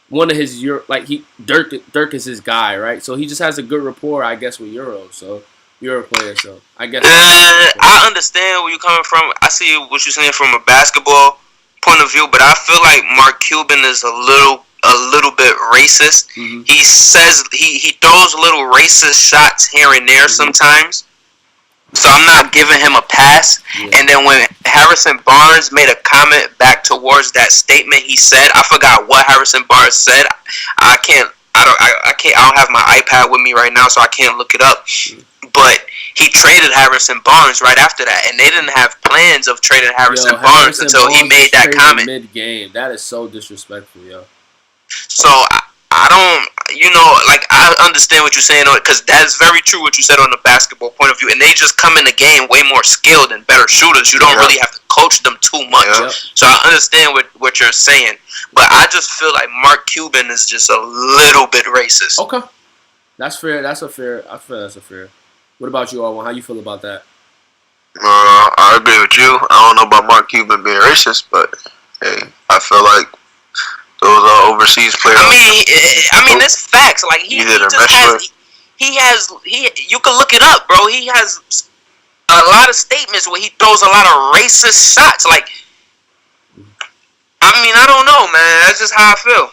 one of his Dirk is his guy, right? So he just has a good rapport, I guess, with Euro players. So I guess I understand where you're coming from. I see what you're saying from a basketball point of view, but I feel like Mark Cuban is a little bit racist. Mm-hmm. He says he throws little racist shots here and there sometimes. So I'm not giving him a pass. Yeah. And then when Harrison Barnes made a comment back towards that statement he said, I forgot what Harrison Barnes said. I don't have my iPad with me right now, so I can't look it up. But he traded Harrison Barnes right after that, and they didn't have plans of trading Harrison Barnes until he made that comment. Mid-game. That is so disrespectful, yo. So I don't, I understand what you're saying, because that's very true what you said on the basketball point of view, and they just come in the game way more skilled and better shooters. You don't really have to coach them too much. Yep. So I understand what you're saying, but I just feel like Mark Cuban is just a little bit racist. Okay. That's fair. I feel that's a fair. What about you, Arwen? How you feel about that? I agree with you. I don't know about Mark Cuban being racist, but hey, I feel like those are overseas players. I mean, it's facts. Like he has. You can look it up, bro. He has a lot of statements where he throws a lot of racist shots. Like, I mean, I don't know, man. That's just how I feel.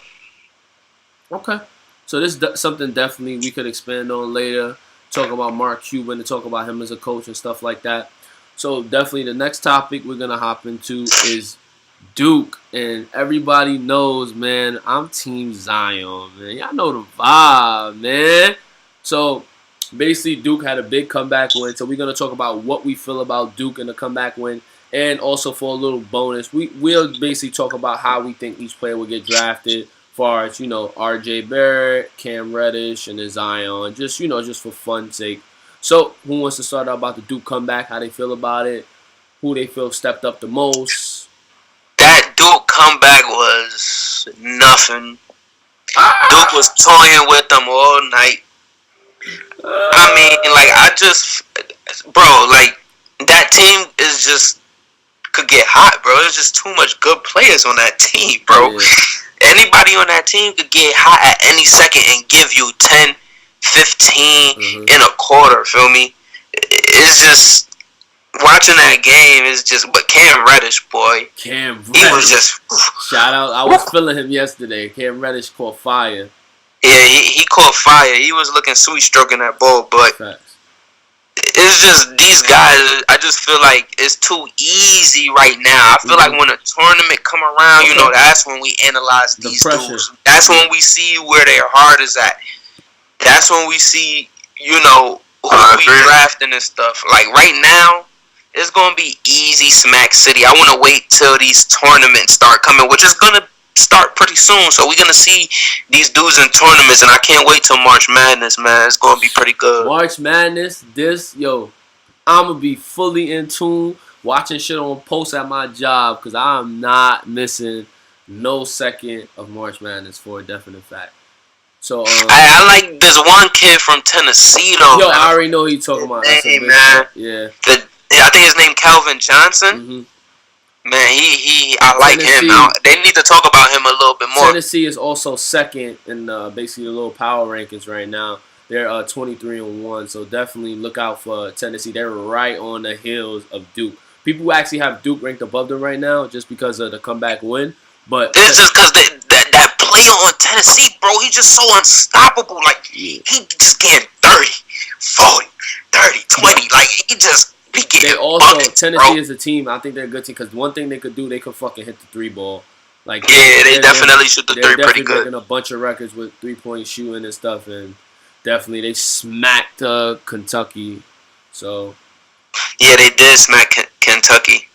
Okay. So this is something definitely we could expand on later. Talk about Mark Cuban and talk about him as a coach and stuff like that. So definitely the next topic we're gonna hop into is Duke, and everybody knows, man, I'm Team Zion, man. Y'all know the vibe, man. So basically Duke had a big comeback win. So we're gonna talk about what we feel about Duke and the comeback win, and also for a little bonus, we'll basically talk about how we think each player will get drafted. Far as, R.J. Barrett, Cam Reddish, and then Zion. Just for fun's sake. So, who wants to start out about the Duke comeback? How they feel about it? Who they feel stepped up the most? That Duke comeback was nothing. Duke was toying with them all night. I mean, that team is just could get hot, bro. There's just too much good players on that team, bro. Yeah. Anybody on that team could get hot at any second and give you 10, 15 in a quarter, feel me? It's just, watching that game is just, but Cam Reddish, boy. He was just... Shout out, I was feeling him yesterday. Cam Reddish caught fire. Yeah, he caught fire. He was looking sweet stroking that ball, but... Facts. It's just these guys, I just feel like it's too easy right now. I feel like when a tournament come around, that's when we analyze these dudes. That's when we see where their heart is at. That's when we see, who we drafting and stuff. Like right now, it's going to be easy smack city. I want to wait till these tournaments start coming, which is going to start pretty soon. So we're going to see these dudes in tournaments, and I can't wait till March Madness, man. It's going to be pretty good. March Madness, I'm going to be fully in tune, watching shit on posts at my job, because I'm not missing no second of March Madness for a definite fact. So I like this one kid from Tennessee, though. Yo, I already know who you talking about. Hey, man. Yeah. I think his name Calvin Johnson. Mm-hmm. Man, I like him. They need to talk about him a little bit more. Tennessee is also second in basically the little power rankings right now. They're 23-1, so definitely look out for Tennessee. They're right on the heels of Duke. People actually have Duke ranked above them right now just because of the comeback win. But it's just because that player on Tennessee, bro, he's just so unstoppable. Like, he just getting 30, 40, 30, 20. Like, he getting they also, buckets, Tennessee bro. is a team, I think they're a good team because one thing they could do, they could fucking hit the 3-ball. Like, yeah, they definitely shoot the 3 pretty good. They're definitely breaking a bunch of records with 3-point shooting and stuff, and definitely they smacked Kentucky. So yeah, they did smack Kentucky.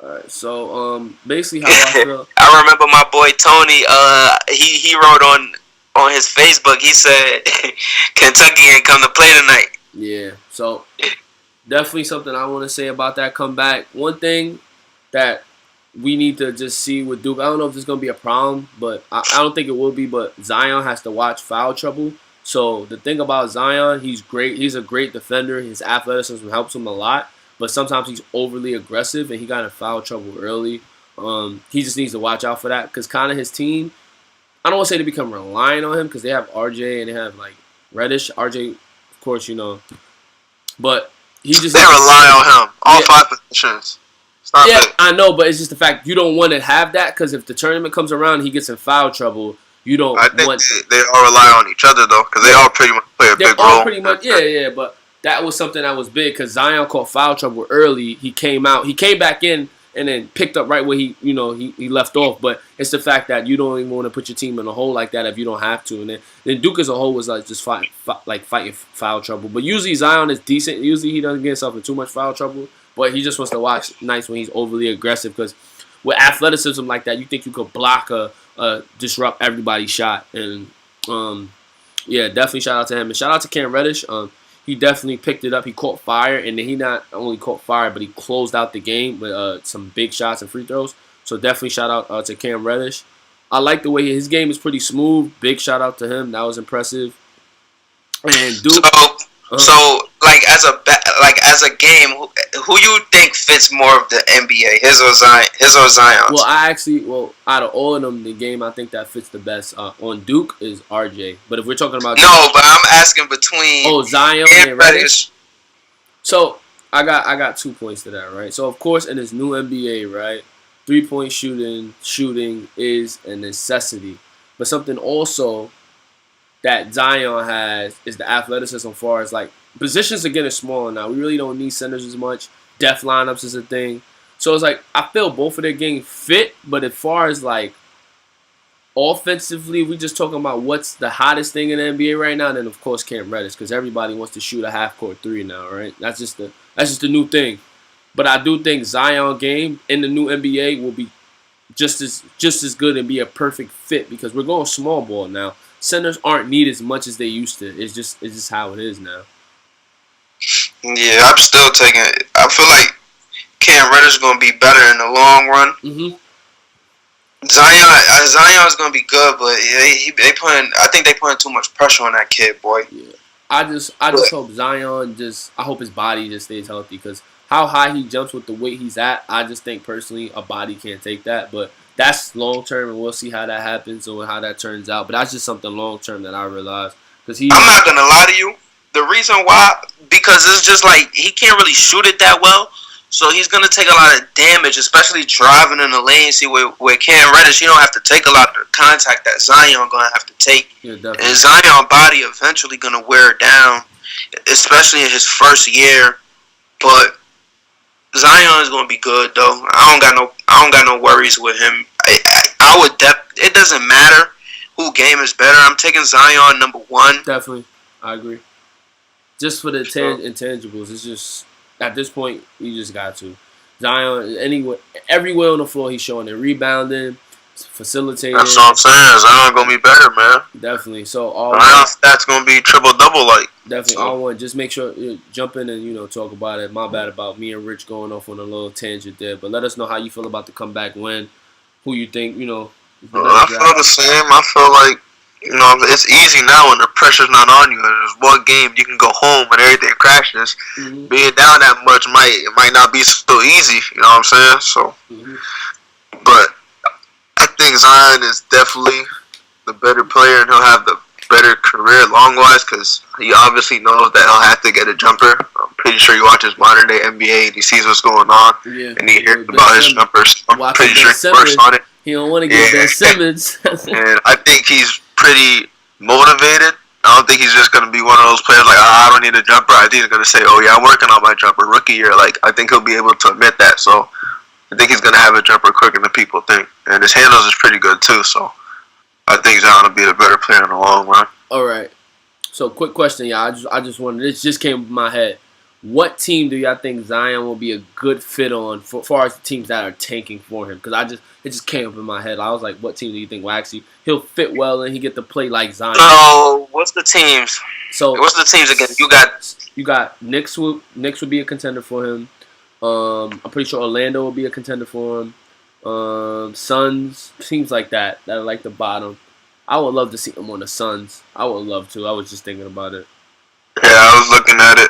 All right, so basically how I feel. I remember my boy Tony. He wrote on his Facebook. He said Kentucky ain't come to play tonight. Yeah, so definitely something I want to say about that comeback. One thing that we need to just see with Duke. I don't know if this is gonna be a problem, but I don't think it will be. But Zion has to watch foul trouble. So the thing about Zion, he's great. He's a great defender. His athleticism helps him a lot. But sometimes he's overly aggressive, and he got in foul trouble early. He just needs to watch out for that because kind of his team, I don't want to say to become reliant on him because they have RJ and they have like Reddish. RJ, of course, you know. But he just... They rely on him. All 5 positions. Stop it. I know, but it's just the fact you don't want to have that because if the tournament comes around and he gets in foul trouble, you don't I think want... they all rely on each other, though, because they all pretty much play a big role. Pretty much, yeah, but... That was something that was big because Zion caught foul trouble early. He came back in and then picked up right where he left off. But it's the fact that you don't even want to put your team in a hole like that if you don't have to. And then Duke as a whole was like just fighting foul trouble. But usually Zion is decent. Usually he doesn't get himself in too much foul trouble. But he just wants to watch nice when he's overly aggressive because with athleticism like that, you think you could block disrupt everybody's shot. And yeah, definitely shout out to him and shout out to Cam Reddish. He definitely picked it up. He caught fire, and then he not only caught fire, but he closed out the game with some big shots and free throws. So definitely shout out to Cam Reddish. I like the way his game is pretty smooth. Big shout out to him. That was impressive. And Duke. So like as a game, who you think fits more of the NBA, his or Zion's? Well, out of all of them, the game I think that fits the best on Duke is RJ. But if we're talking about but I'm asking between Zion and Reddish. So I got 2 points to that, right? So of course in this new NBA, right, 3-point shooting is a necessity, but something also that Zion has is the athleticism as far as like positions are getting smaller now. We really don't need centers as much. Depth lineups is a thing. So it's like I feel both of their game fit, but as far as like offensively, we just talking about what's the hottest thing in the NBA right now. And then of course Cam Reddish because everybody wants to shoot a half-court 3 now, right? That's just the new thing. But I do think Zion game in the new NBA will be just as good and be a perfect fit because we're going small ball now. Centers aren't needed as much as they used to. It's just how it is now. Yeah, I'm still taking it. I feel like Cam Reddish is going to be better in the long run. Mm-hmm. Zion's going to be good, but I think they putting too much pressure on that kid, boy. Yeah. I just hope Zion I hope his body just stays healthy because how high he jumps with the weight he's at, I just think personally a body can't take that. But that's long term, and we'll see how that happens or how that turns out. But that's just something long term that I realized because I'm not gonna lie to you. The reason why, because it's just like he can't really shoot it that well, so he's gonna take a lot of damage, especially driving in the lane. See, where Cam Reddish, he don't have to take a lot of contact that Zion gonna have to take, and Zion body eventually gonna wear down, especially in his first year. But Zion is gonna be good though. I don't got no worries with him. I would it doesn't matter who game is better. I'm taking Zion number 1. Definitely, I agree. Just for the intangibles, it's just at this point you just got to Zion everywhere on the floor he's showing it, rebounding, facilitating. That's what I'm saying. Zion gonna be better, man. Definitely. So that's gonna be triple double like. Definitely, all one. Just make sure you jump in and talk about it. My bad about me and Rich going off on a little tangent there, but let us know how you feel about the comeback win. Who you think I feel the same. I feel like it's easy now when the pressure's not on you. There's one game you can go home and everything crashes. Mm-hmm. Being down that much might not be so easy. You know what I'm saying? So, but I think Zion is definitely the better player, and he'll have the better career long-wise because he obviously knows that he'll have to get a jumper. I'm pretty sure he watches modern-day NBA and he sees what's going on and he hears about his jumpers. I'm pretty sure he works on it. He don't want to get Ben Simmons. And I think he's pretty motivated. I don't think he's just going to be one of those players like, I don't need a jumper. I think he's going to say, oh, yeah, I'm working on my jumper. Rookie year, like, I think he'll be able to admit that. So I think he's going to have a jumper quicker than people think. And his handles is pretty good, too. So I think Zion will be the better player in the long run. All right. So, quick question, y'all. I just wanted, this just came to my head. What team do y'all think Zion will be a good fit on for far as the teams that are tanking for him? Because it just came up in my head. I was like, what team do you think will actually he'll fit well and he get to play like Zion? So, what's the teams? So, what's the teams again? You got Knicks would be a contender for him. I'm pretty sure Orlando will be a contender for him. Suns, teams like that are like the bottom. I would love to see him on the Suns. I would love to. I was just thinking about it. Yeah, I was looking at it.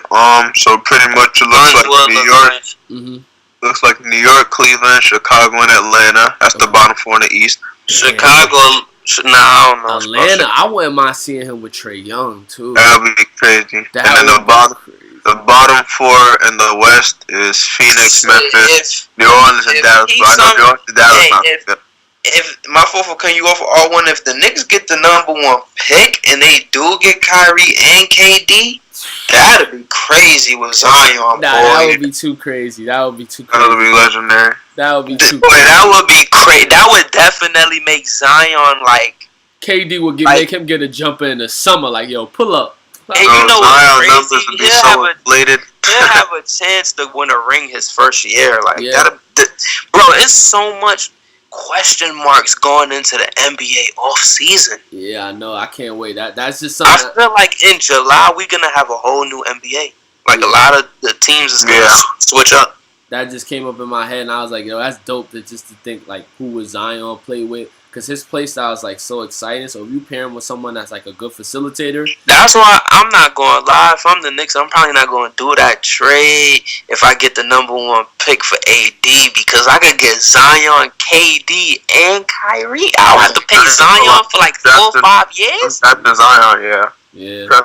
So pretty much it looks like New York. Mm-hmm. Looks like New York, Cleveland, Chicago, and Atlanta. That's the bottom four in the East. Chicago, I don't know. Atlanta, I wouldn't mind seeing him with Trae Young too. That would be crazy. And then the bottom four in the West is Phoenix, Memphis, New Orleans, and Dallas. I know New Orleans, Dallas not good. If my fault can you offer all one, if the Knicks get the #1 pick and they do get Kyrie and KD, that'd be crazy with Zion. Nah, that would be too crazy. That would be too crazy. That would be legendary. That would be too crazy. Crazy. That would be crazy. That would definitely make Zion like KD would make him get a jumper in the summer. Like, yo, pull up. And you know what's crazy? Would be so inflated. He'll have a chance to win a ring his first year. Like bro, it's so much question marks going into the NBA off season. Yeah, I know. I can't wait. That's just something. I feel like in July we're gonna have a whole new NBA. Like a lot of the teams is gonna switch up. That just came up in my head, and I was like, yo, that's dope. To think like who would Zion play with? Because his play style is like so exciting. So if you pair him with someone that's like a good facilitator, that's why I'm not going to lie. If I'm the Knicks, I'm probably not going to do that trade if I get the #1 pick for AD, because I could get Zion, KD, and Kyrie. I'll have to pay Zion for like 4 or 5 years. That's Zion, yeah.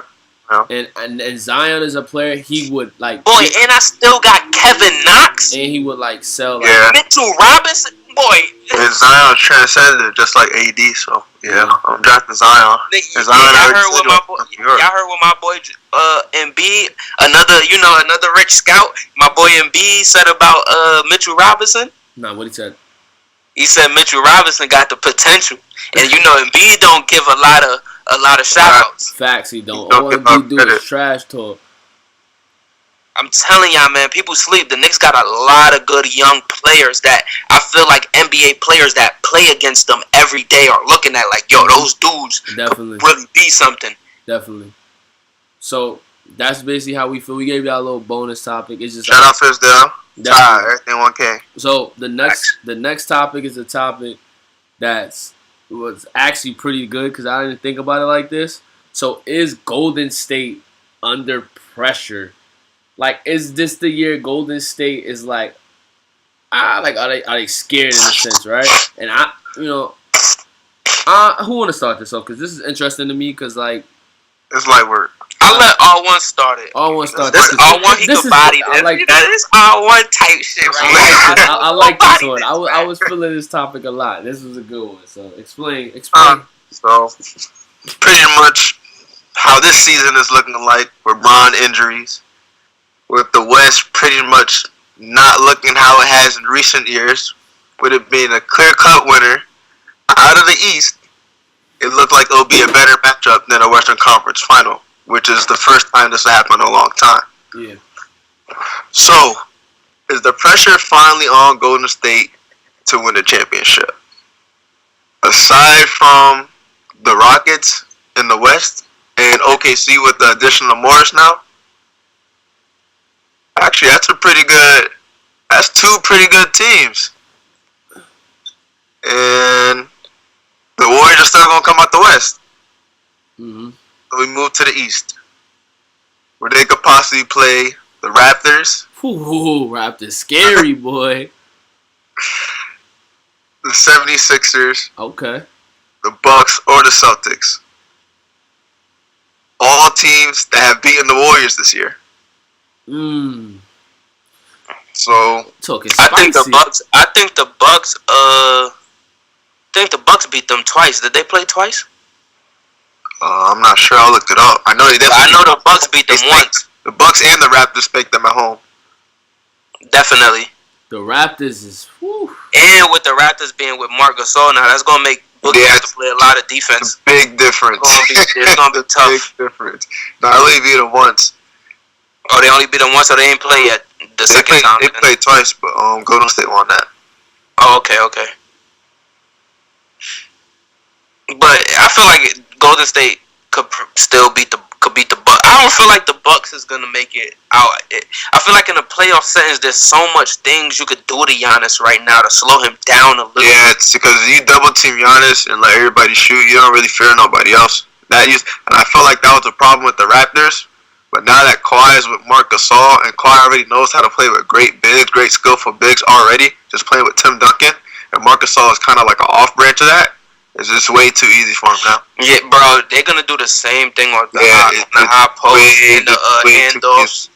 And Zion is a player he would like. Boy, and I still got Kevin Knox. And he would like sell Mitchell Robinson. Boy, and Zion transcended just like AD, so I'm drafting Zion. Y'all heard what my boy Embiid, another rich scout, my boy Embiid said about Mitchell Robinson. Nah, what he said? He said Mitchell Robinson got the potential, and Embiid don't give a lot of shout outs. Facts, he don't. All Embiid do is trash talk. I'm telling y'all, man, people sleep. The Knicks got a lot of good young players that I feel like NBA players that play against them every day are looking at like, yo, those dudes definitely could really be something. Definitely. So that's basically how we feel. We gave y'all a little bonus topic. It's just shout out Fizdale. Everything 1K. So the next topic is a topic was actually pretty good because I didn't think about it like this. So is Golden State under pressure? Like, is this the year Golden State is like, are they scared in a sense, right? And who want to start this off? Because this is interesting to me. Because like, it's light work. I'll let R1 start it. R1 start this. R1 he could body this. Like this R1 type shit, right? I like this one. I was feeling this topic a lot. This was a good one. So explain. So pretty much how this season is looking like with Bron injuries. With the West pretty much not looking how it has in recent years, with it being a clear-cut winner out of the East, it looked like it would be a better matchup than a Western Conference final, which is the first time this happened in a long time. Yeah. So, is the pressure finally on Golden State to win the championship? Aside from the Rockets in the West and OKC with the addition of Morris now, actually, that's two pretty good teams. And the Warriors are still going to come out the West. Mm-hmm. So we move to the East, where they could possibly play the Raptors. Ooh, Raptors. Scary, boy. The 76ers. Okay. The Bucks or the Celtics. all teams that have beaten the Warriors this year. So talking I spicy. think the Bucks. I think the Bucks. Beat them twice. Did they play twice? I'm not sure. I'll look it up. I know they definitely. I know the Bucks beat them once. The Bucks and the Raptors spanked them at home. Definitely. The Raptors is. Whew. And with the Raptors being with Marc Gasol now, that's gonna make Boogie have to play a lot of defense. Big difference. It's gonna be tough. Big difference. No, I only beat them once. Oh, they only beat them once, so they ain't play yet. The second time. They played twice, but Golden State won that. Oh, okay. But I feel like Golden State could still beat the Bucks. I don't feel like the Bucks is gonna make it out. I feel like in the playoff settings, there's so much things you could do to Giannis right now to slow him down a little. Yeah, it's because you double team Giannis and let everybody shoot. You don't really fear nobody else. And I felt like that was a problem with the Raptors. But now that Kawhi is with Marc Gasol and Kawhi already knows how to play with great bigs, great skillful bigs already, just playing with Tim Duncan, and Marc Gasol is kind of like an off branch of that. It's just way too easy for him now. Yeah, bro, they're gonna do the same thing on the high post and the handoffs.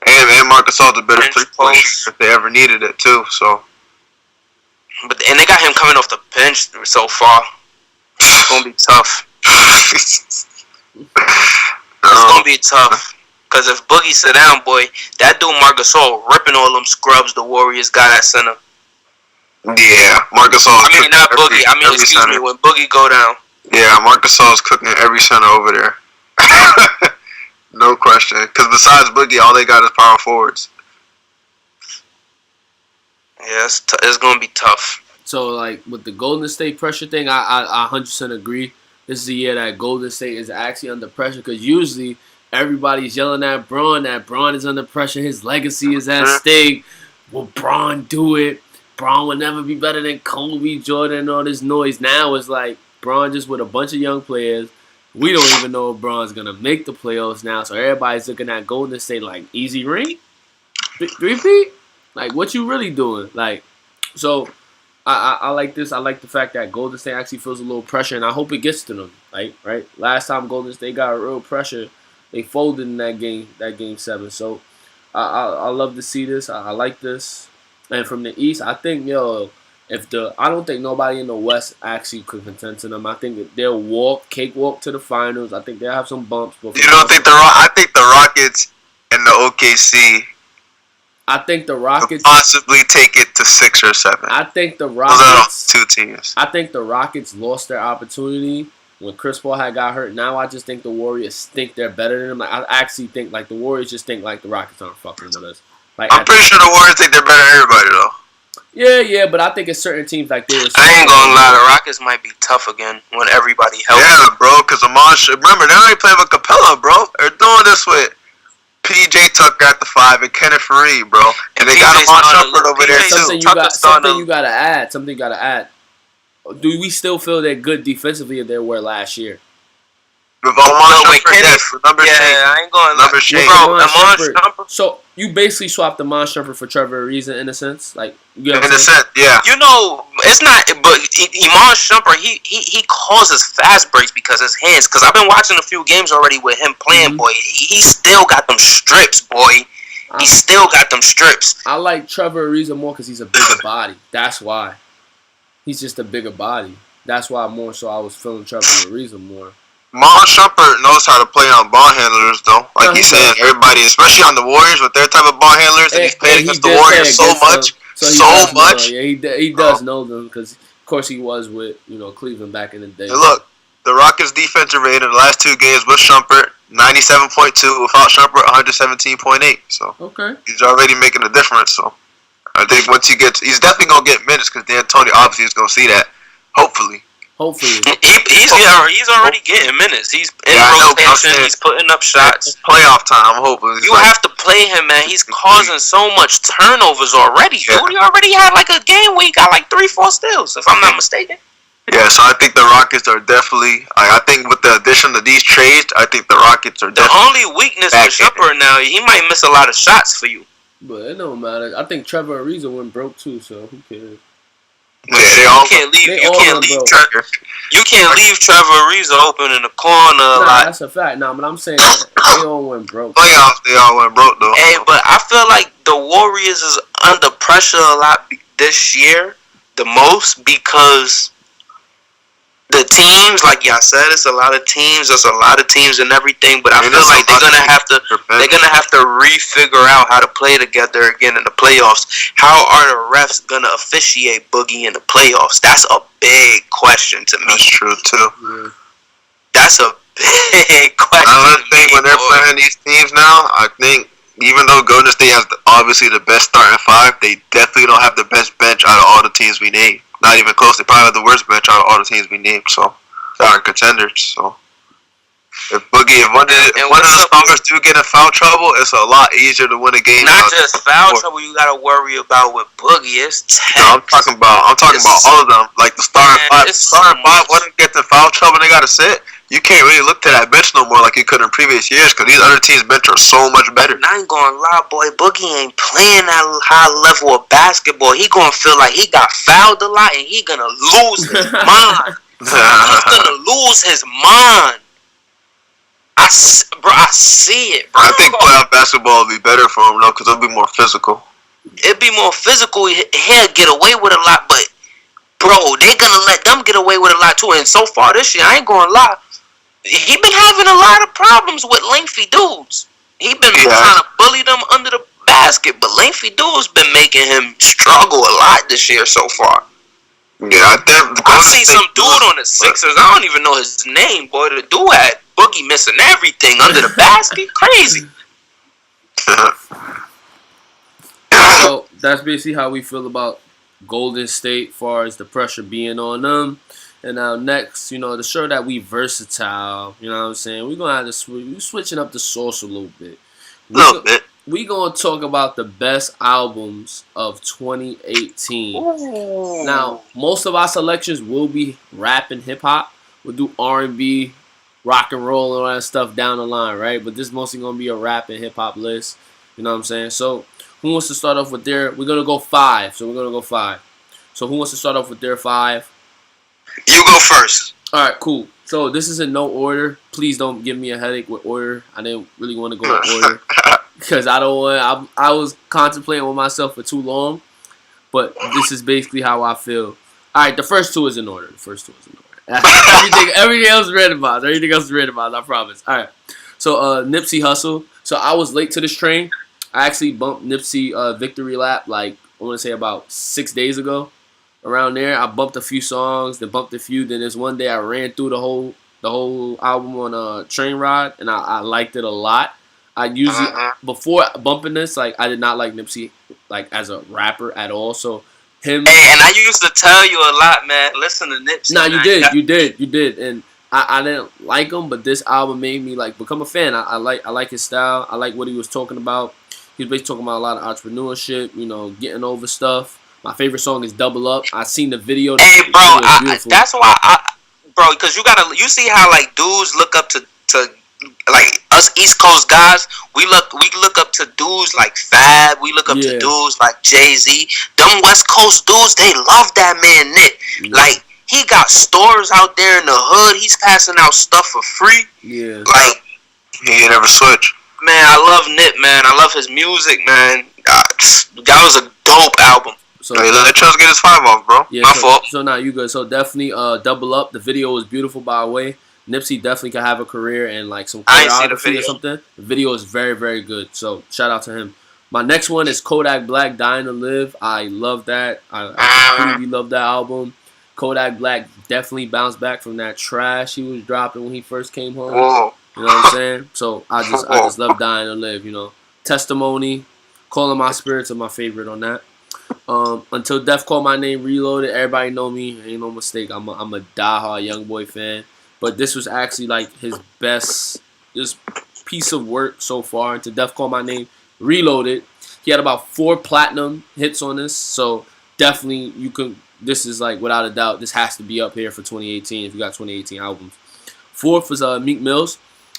And Marc Gasol's a better three-point shooter if they ever needed it too. So, and they got him coming off the bench so far. It's gonna be tough. It's gonna be tough. Cause if Boogie sit down, boy, that dude Marc Gasol ripping all them scrubs the Warriors got at center. Yeah, Marc Gasol. Not Boogie. Excuse me. When Boogie go down. Yeah, Marc Gasol is cooking every center over there. No question. Because besides Boogie, all they got is power forwards. Yeah, it's gonna be tough. So like with the Golden State pressure thing, I 100% agree. This is the year that Golden State is actually under pressure because usually everybody's yelling at Bron that Bron is under pressure. His legacy is at stake. Will Bron do it? Bron will never be better than Kobe, Jordan, and all this noise. Now it's like Bron just with a bunch of young players. We don't even know if Bron's going to make the playoffs now. So everybody's looking at Golden State like, easy ring? Repeat? Like, what you really doing? Like, so I like this. I like the fact that Golden State actually feels a little pressure, and I hope it gets to them. Like, right? Last time Golden State got real pressure, they folded in that game 7. So I love to see this. I like this. And from the East, I think, I don't think nobody in the West actually could contend to them. I think they'll cakewalk to the finals. I think they'll have some bumps. But you don't think I think the Rockets and the OKC. I think the Rockets possibly take it to 6 or 7. I think the Rockets. Those are 2 teams. I think the Rockets lost their opportunity when Chris Paul got hurt. Now I just think the Warriors think they're better than them. Like, I actually think like the Warriors just think like the Rockets aren't fucking with us. Like, I'm pretty sure the Warriors think they're better than everybody though. Yeah, but I think it's certain teams like this. I ain't gonna lie, the Rockets might be tough again when everybody helps. Yeah, bro, because remember, they already playing with Capella, bro. They're doing this with PJ Tucker at the 5 and Kenneth Faried, bro. And they got Amon Shumpert over there, too. Something you gotta add. Do we still feel they're good defensively if they were last year? With Amon Shumpert, yes. I ain't going to shake. Amon Shumpert. So you basically swapped Amon Shumpert for Trevor Ariza in a sense, like in a sense, yeah. You know, it's not, but Amon Shumpert, he causes fast breaks because his hands. Because I've been watching a few games already with him playing, boy. He still got them strips, boy. He still got them strips. I like Trevor Ariza more because he's a bigger body. That's why. He's just a bigger body. That's why more so I was feeling Trevor Ariza more. Amon Shumpert knows how to play on ball handlers, though. Like he's saying, everybody, especially on the Warriors with their type of ball handlers, and he's played against the Warriors so much. Yeah, he does know them because, of course, he was with Cleveland back in the day. And look, the Rockets' defensive rating in the last 2 games with Shumpert, 97.2. Without Shumpert, 117.8. So he's already making a difference. So I think once he's definitely gonna get minutes because D'Antoni obviously is gonna see that. Hopefully. He's already getting minutes. He's in rotation. He's putting up shots. It's playoff time. Hopefully, you have to play him, man. He's causing so much turnovers already. Dude, he already had like a game where he got like 3-4 steals, if I'm not mistaken. Yeah, so I think the Rockets are definitely. I think with the addition of these trades, I think the Rockets are definitely. The only weakness with Shumpert now, he might miss a lot of shots for you. But it don't matter. I think Trevor Ariza went broke too, so who cares? You can't leave. You can't leave Trevor Ariza open in the corner. Nah, that's a fact. Nah, but I'm saying they all went broke. Playoffs, they all went broke though. Hey, but I feel like the Warriors is under pressure a lot this year, the most, because the teams, like y'all said, it's a lot of teams. There's a lot of teams and everything. But I feel like they're gonna have to refigure out how to play together again in the playoffs. How are the refs gonna officiate Boogie in the playoffs? That's a big question to me. That's true too. Yeah. That's a big question. Another thing, when they're playing these teams now, I think even though Golden State has obviously the best starting five, they definitely don't have the best bench out of all the teams we named. Not even close. They probably have the worst bench out of all the teams we named. So they aren't contenders. So if one of the stars do get in foul trouble, it's a lot easier to win a game. Not just foul trouble you gotta worry about with Boogie. It's no, I'm talking about all of them. Like the starting five. When they get in foul trouble, and they gotta sit. You can't really look to that bench no more like you could in previous years because these other teams' bench are so much better. And I ain't gonna lie, boy. Boogie ain't playing that high level of basketball. He gonna feel like he got fouled a lot and he gonna lose his mind. He's gonna lose his mind. I see it, bro. I think playoff basketball will be better for him, though, because it'll be more physical. It'll be more physical. He'll get away with a lot, but, bro, they gonna let them get away with a lot, too. And so far this year, I ain't gonna lie, he been having a lot of problems with lengthy dudes. He been trying to bully them under the basket, but lengthy dudes been making him struggle a lot this year so far. Yeah, I see some dude on the Sixers. I don't even know his name, boy. The dude had Boogie missing everything under the basket. Crazy. So that's basically how we feel about Golden State, as far as the pressure being on them. And now next, to show that we versatile, you know what I'm saying? We're gonna have to switching up the sauce a little bit. We're gonna talk about the best albums of 2018. Ooh. Now, most of our selections will be rap and hip hop. We'll do R&B, rock and roll, and all that stuff down the line, right? But this is mostly gonna be a rap and hip hop list. You know what I'm saying? So who wants to start off with their? We're gonna go 5. So we're gonna go 5. So who wants to start off with their 5? You go first. All right, cool. So this is in no order. Please don't give me a headache with order. I didn't really want to go in order because I don't want. I was contemplating with myself for too long, but this is basically how I feel. All right, the first 2 is in order. Everything else is randomized. Everything else is randomized. I promise. All right. So Nipsey Hussle. So I was late to this train. I actually bumped Nipsey Victory Lap like I want to say about 6 days ago. Around there, I bumped a few songs, then bumped a few. Then there's one day I ran through the whole album on a train ride, and I liked it a lot. I usually before bumping this, like I did not like Nipsey like as a rapper at all. So him. Hey, and I used to tell you a lot, man. Listen to Nipsey. Nah, you did, and I didn't like him, but this album made me like become a fan. I like his style. I like what he was talking about. He was basically talking about a lot of entrepreneurship, getting over stuff. My favorite song is Double Up. I seen the video. Hey, bro, that's why because you see how like dudes look up to like us East Coast guys. We look up to dudes like Fab. We look up to dudes like Jay-Z. Them West Coast dudes, they love that man Nick. Yeah. Like he got stores out there in the hood. He's passing out stuff for free. Yeah. Like he ain't ever switch. Man, I love Nip, man. I love his music, man. That was a dope album. So let Charles get his 5 off, bro. Yeah, My fault. So now you good. So definitely Double Up. The video was beautiful, by the way. Nipsey definitely could have a career and like some choreography or something. The video is very, very good. So shout out to him. My next one is Kodak Black, Dying to Live. I love that. I completely love that album. Kodak Black definitely bounced back from that trash he was dropping when he first came home. Whoa. You know what I'm saying? So I just love Dying to Live. Testimony, Calling My Spirits are my favorite on that. Until Death Called My Name, Reloaded. Everybody know me. Ain't no mistake. I'm a diehard YoungBoy fan. But this was actually like his best piece of work so far. Until Death Called My Name, Reloaded. He had about 4 platinum hits on this. So definitely this is like without a doubt. This has to be up here for 2018 if you got 2018 albums. 4th was Meek Mill's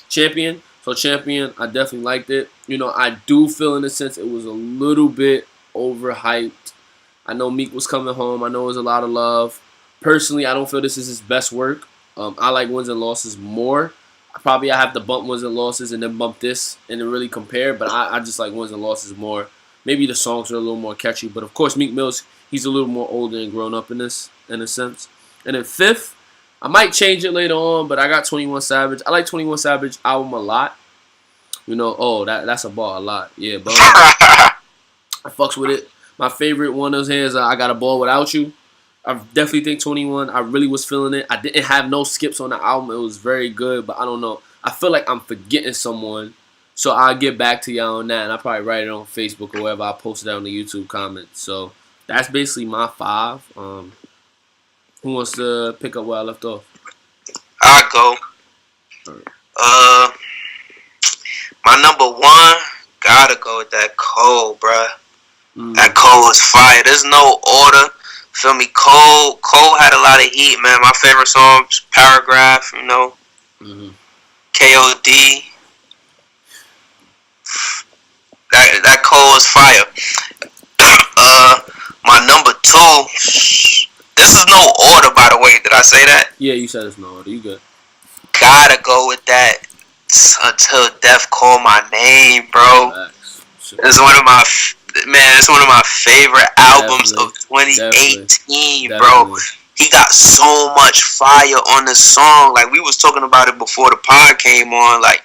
Champion. So Champion, I definitely liked it. I do feel in a sense it was a little bit overhyped. I know Meek was coming home. I know it was a lot of love. Personally, I don't feel this is his best work. I like wins and losses more. I have to bump wins and losses and then bump this and then really compare. But I just like wins and losses more. Maybe the songs are a little more catchy. But of course, Meek Mill's, he's a little more older and grown up in this, in a sense. And then fifth, I might change it later on, but I got 21 Savage. I like 21 Savage album a lot. You know, that's a bar a lot. Yeah, but I fucks with it. My favorite one of those is I Got a Ball Without You. I definitely think 21. I really was feeling it. I didn't have no skips on the album. It was very good, but I don't know. I feel like I'm forgetting someone. So I'll get back to y'all on that, and I'll probably write it on Facebook or wherever. I'll post it out in the YouTube comments. So that's basically my 5. Who wants to pick up where I left off? I go. My number 1, gotta go with that Cole, bruh. That Cole was fire. There's no order. Feel me? Cole had a lot of heat, man. My favorite songs, Paragraph, you know. KOD. That Cole was fire. My number 2. This is no order, by the way. Did I say that? Yeah, you said it's no order. You good. Gotta go with that. Until Death Call My Name, bro. It's one of my favorite albums of 2018, bro. He got so much fire on the song. Like, we was talking about it before the pod came on. Like,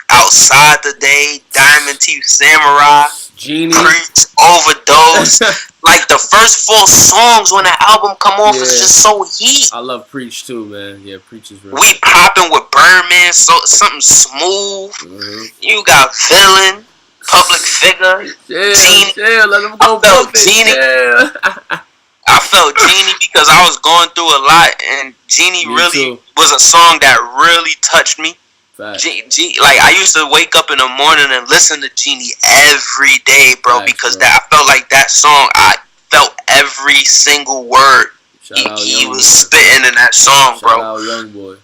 Outside the Day, Diamond Teeth Samurai, Genie, Preach, Overdose. Like, the first 4 songs when the album come off is just so heat. I love Preach too, man. Yeah, Preach is real. We popping with Birdman, so something smooth. You got Villain, Public Figure, Genie. Yeah, let him go. I felt Genie. I felt Genie because I was going through a lot, and Genie really was a song that really touched me. Like, I used to wake up in the morning and listen to Genie every day, bro, because I felt like that song, I felt every single word he was spitting in that song, bro. Shout out Young Boy.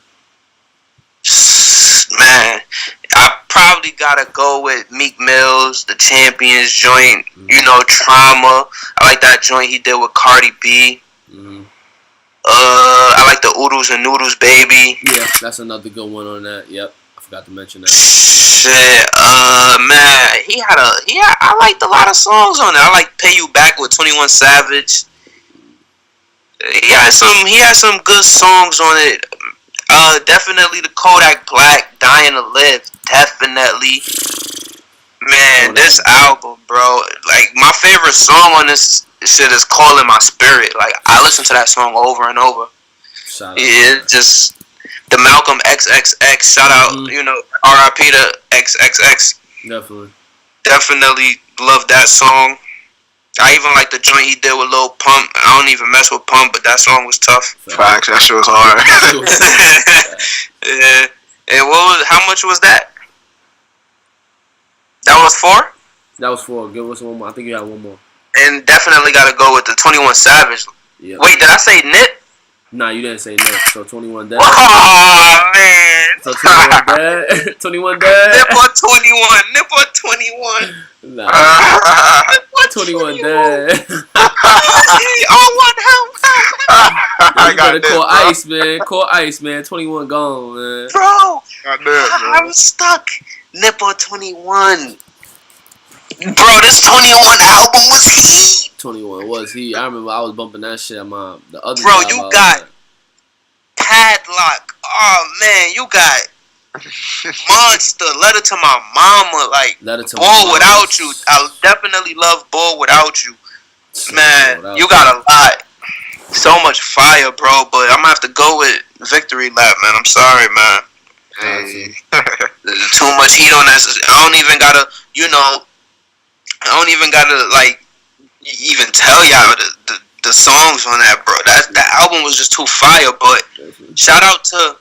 Man, I probably gotta go with Meek Mill's The Champions joint. You know, Trauma. I like that joint he did with Cardi B. I like the Oodles and Noodles, Baby. Yeah, that's another good one on that. Yep. Forgot to mention that. Shit, man, I liked a lot of songs on it. I like Pay You Back with 21 Savage. He had some good songs on it. Definitely the Kodak Black, Dying to Live, definitely. Man, this album, bro, like, my favorite song on this shit is Calling My Spirit. Like, I listen to that song over and over. Just the Malcolm XXX, shout out, you know, R.I.P. to XXX. Definitely love that song. I even like the joint he did with Lil Pump. I don't even mess with Pump, but that song was tough. Facts, that shit was hard. Yeah. And how much was that? That was 4? That was 4. Give us one more. I think you had one more. And definitely gotta go with the 21 Savage. Yep. Wait, did I say Nip? Nah, you didn't say Nip. So 21 Dead. Oh, man. So 21 Dead. 21 Dead. Nip on 21. Nip on 21. Nah. 21 Dead. I got call Ice, man. Call Ice, man. 21 gone, man. Bro, I'm stuck. Nip on 21. Bro, this 21 album was heat. 21 was heat. I remember I was bumping that shit at the other. Bro, you got Padlock. Oh man, you got Monster. Letter to My Mama. Like, Ball Without You. I definitely love Ball Without You. Man, you got a lot. So much fire, bro. But I'm gonna have to go with Victory Lap, man. I'm sorry, man. Hey. Too much heat on that. I don't even gotta like even tell y'all the songs on that, bro. That album was just too fire. But shout out to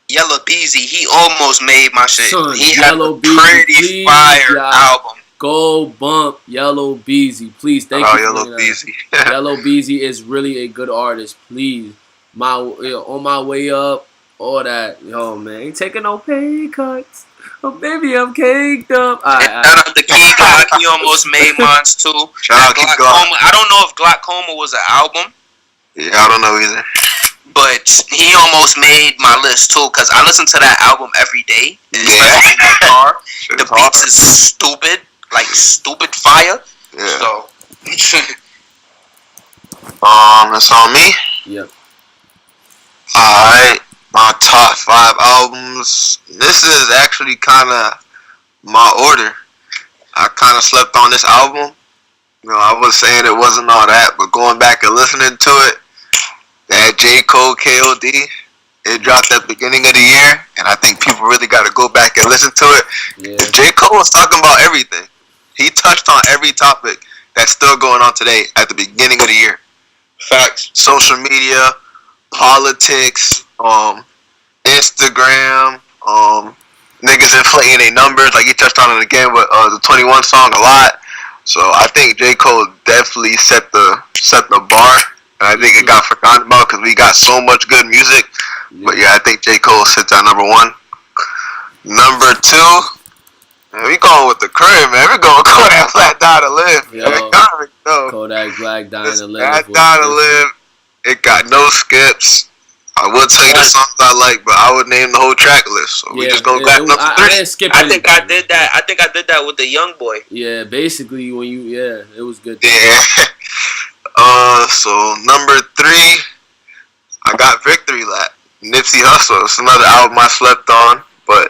Yellow Beezy. He almost made my shit. Son, he had a pretty fire album. Go bump Yellow Beezy, please. Thank you. Yellow Beezy. Yellow Beezy is really a good artist. Please, on my way up, all that. Yo, man, ain't taking no pay cuts. Oh, baby, I'm caked up. Shout out to Key Glock. He almost made mine too. Shout out to Glaucoma. I don't know if Glaucoma was an album. Yeah, I don't know either. But he almost made my list too, cause I listen to that album every day. Especially in my car. The beats is stupid, like stupid fire. Yeah. So, it's on me. Yep. Alright, my top 5 albums. This is actually kind of my order. I kind of slept on this album. I was saying it wasn't all that, but going back and listening to it, that J. Cole KOD, it dropped at the beginning of the year, and I think people really got to go back and listen to it. Yeah. J. Cole was talking about everything. He touched on every topic that's still going on today at the beginning of the year. facts. Social media, politics, Instagram, niggas inflating their numbers. Like he touched on it again with the 21 song a lot. So I think J. Cole definitely set the bar, and I think it got forgotten about because we got so much good music. But yeah, I think J. Cole sits at number 1. Number 2, man, we going with the crib, man. We going Kodak Black Die to Live. Kodak Black Die to Live. That Die to Live. It got no skips. I would tell you the songs I like, but I would name the whole track list. So we just gonna grab number 3. I didn't skip I think I did that. I think I did that with the Young Boy. Yeah, basically when it was good. Yeah. So number 3, I got Victory Lap. Nipsey Hussle. It's another album I slept on, but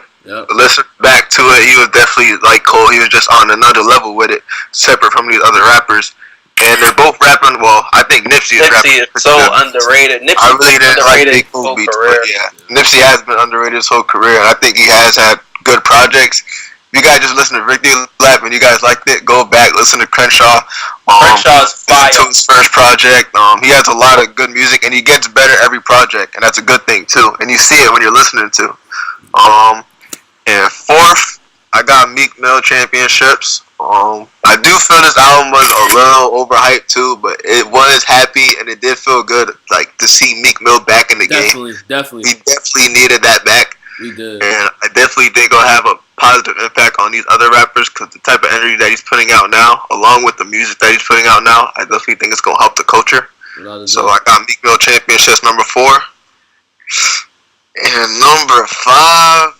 listen back to it. He was definitely like Cole. He was just on another level with it, separate from these other rappers. And they're both rapping. Well, I think Nipsey is rapping. Nipsey is so underrated. Nipsey I really didn't like Big his whole beats, career. but yeah, Nipsey has been underrated his whole career, and I think he has had good projects. You guys just listen to Victory Lap, and you guys liked it. Go back, listen to Crenshaw. Crenshaw's fire. To his first project. He has a lot of good music, and he gets better every project, and that's a good thing too. And you see it when you're listening to. And 4th, I got Meek Mill Championships. I do feel this album was a little overhyped too, but it was happy and it did feel good, like to see Meek Mill back in the game. Definitely. He definitely needed that back. We did. And I definitely think it'll have a positive impact on these other rappers because the type of energy that he's putting out now, along with the music that he's putting out now, I definitely think it's gonna help the culture. So I got Meek Mill Championships number 4, and number 5.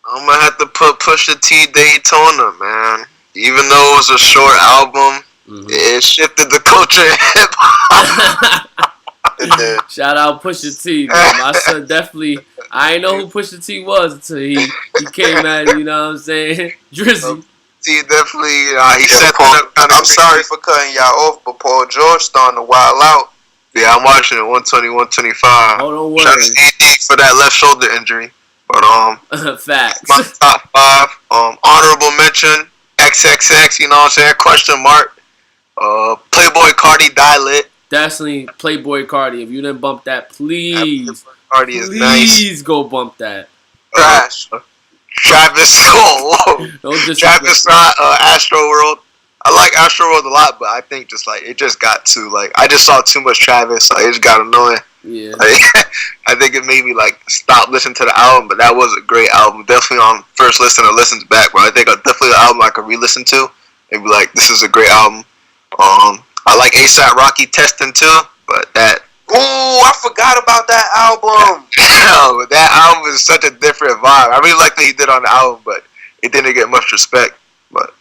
I'm gonna have to put Pusha T Daytona, man. Even though it was a short album, it shifted the culture in hip hop. Shout out Pusha T, man. My son definitely. I ain't know who Pusha T was until he came at it. You know what I'm saying? Drizzy. T definitely. He said. I'm sorry for cutting y'all off, but Paul George starting to wild out. Yeah, I'm watching it. 120, 125. Oh, don't worry. Shout out to AD for that left shoulder injury. But facts. My top 5. Honorable mention. XXX. You know what I'm saying? Question mark. Playboy Cardi Die Lit. Definitely Playboy Cardi. If you didn't bump that, please. Cardi is nice. Please go bump that. Trash. Travis Cole. Travis Scott, Astro World. I like Astro World a lot, but I think just like it just got too like I just saw too much Travis. Like it just got annoying. Yeah. Like, I think it made me like stop listening to the album, but that was a great album. Definitely on first listen or listens back, but I think definitely an album I could re-listen to and be like, this is a great album. I like ASAP Rocky Testing too, but that. Ooh, I forgot about that album. That album is such a different vibe. I really like that he did on the album, but it didn't get much respect. But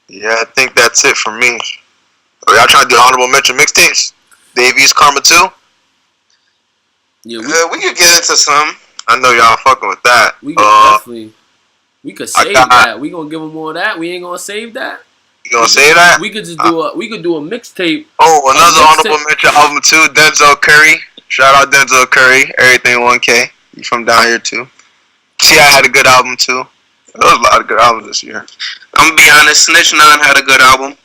yeah, I think that's it for me. Y'all trying to do honorable mention mixtapes? Davies Karma 2? Yeah, we could get into some. I know y'all fucking with that. We could definitely. We could save that. We gonna give them more of that. We ain't gonna save that. You gonna say that? We could just do a mixtape. Oh, another honorable mention album too. Denzel Curry. Shout out Denzel Curry. Everything 1K. You from down here too? T.I. had a good album too. There was a lot of good albums this year. I'm gonna be honest. Snitch 9 had a good album.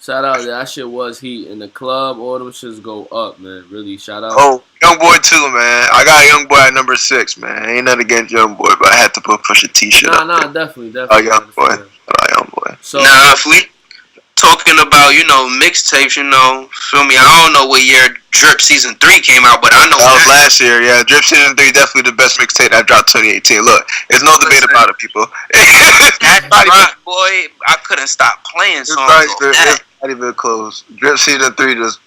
Shout out, that shit was heat in the club. All them shits go up, man. Really, shout out. Oh, Youngboy too, man. I got Youngboy at number 6, man. Ain't nothing against Youngboy, but I had to put Pusha T shit up. Nah, definitely. Oh, Youngboy. Youngboy. So, nah, Fleet. talking about, mixtapes, feel me? I don't know what year Drip Season 3 came out, but I know that was last year. Yeah, Drip Season 3 definitely the best mixtape that dropped 2018. Look, there's no debate about it, people. That drop, boy, I couldn't stop playing songs on that. It's not even close. Drip Season 3 just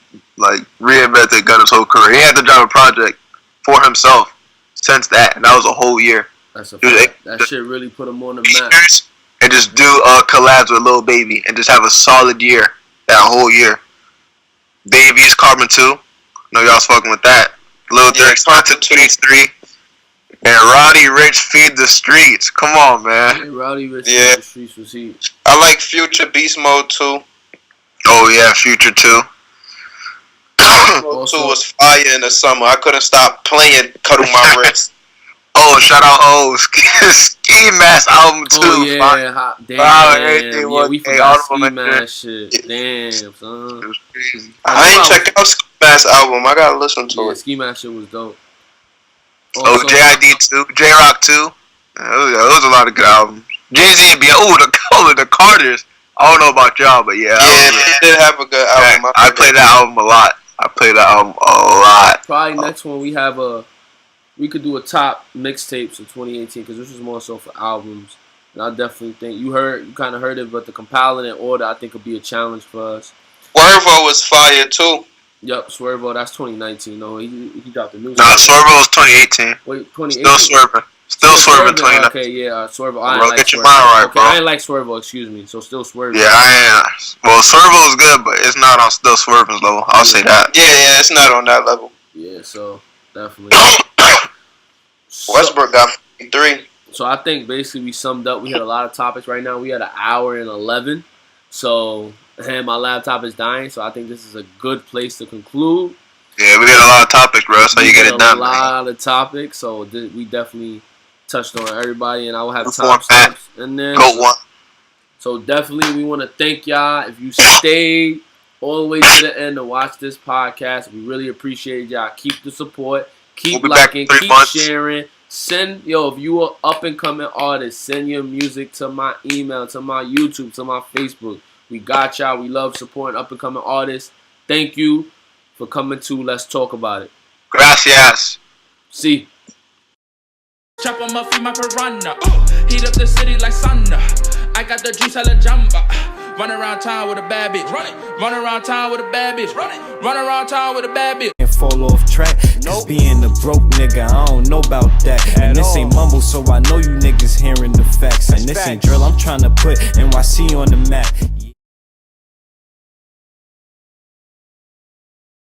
reinvented Gunna's whole career. He had to drop a project for himself since that, and that was a whole year. That's a fact. That shit really put him on the map. And just do collabs with Lil Baby and just have a solid year, that whole year. Davies, Carbon 2. I know y'all fucking with that. Lil Durk, Sponsored 23. And Roddy Ricch, Feed the Streets. Come on, man. Hey, Roddy Ricch, Feed the Streets was he. I like Future Beast Mode 2. Oh, yeah, Future 2. Mode 2 was fire in the summer. I couldn't stop playing Cuddle My Wrist. Oh, shout out Ski Mask album too. Oh yeah, damn. We forgot Ski Mask shit. Damn, son. It was crazy. I ain't checked out Ski Mask album. I gotta listen to it. Ski Mask shit was dope. Also, JID 2, J Rock 2. There was a lot of good albums. Jay-Z, the Carters. I don't know about y'all, but yeah. Yeah, they did have a good album. I played that album a lot. Probably next one we could do a top mixtapes of 2018 because this was more so for albums. And I definitely think you kind of heard it, but the compiling in order I think would be a challenge for us. Swervo was fire too. Yep, Swervo, that's 2019. No, he dropped the new. Nah, Swervo was 2018. Wait, 2018. Still swerving 2019. Okay, yeah, Swervo. Bro, get your mind right, bro. I ain't like Swervo, excuse me. So still swerving. Yeah, I am. Well, Swervo is good, but it's not on still swerving's level. I'll say that. Yeah, it's not on that level. Yeah, so definitely. Westbrook got 3. So I think basically we summed up. We had a lot of topics right now. We had 1 hour and 11. So, and my laptop is dying. So I think this is a good place to conclude. Yeah, we got a lot of topics, bro. So you get it done. A lot of topics. So we definitely touched on everybody, and I will have timestamps in there. Go one. So definitely we want to thank y'all. If you stayed all the way to the end to watch this podcast, we really appreciate y'all. Keep the support. Keep liking, keep sharing. If you are up and coming artist, send your music to my email, to my YouTube, to my Facebook. We got y'all. We love supporting up and coming artists. Thank you for coming to Let's Talk About It. Gracias. See. Chop on my feet, my piranha. Heat up the city like sauna. I got the juice, hella jamba. Run around town with a bad bitch. Run around town with a bad bitch. Run around town with a bad bitch. And fall off track. Cause being a broke nigga, I don't know about that. And this ain't mumble, so I know you niggas hearing the facts. And this ain't drill, I'm trying to put NYC on the map.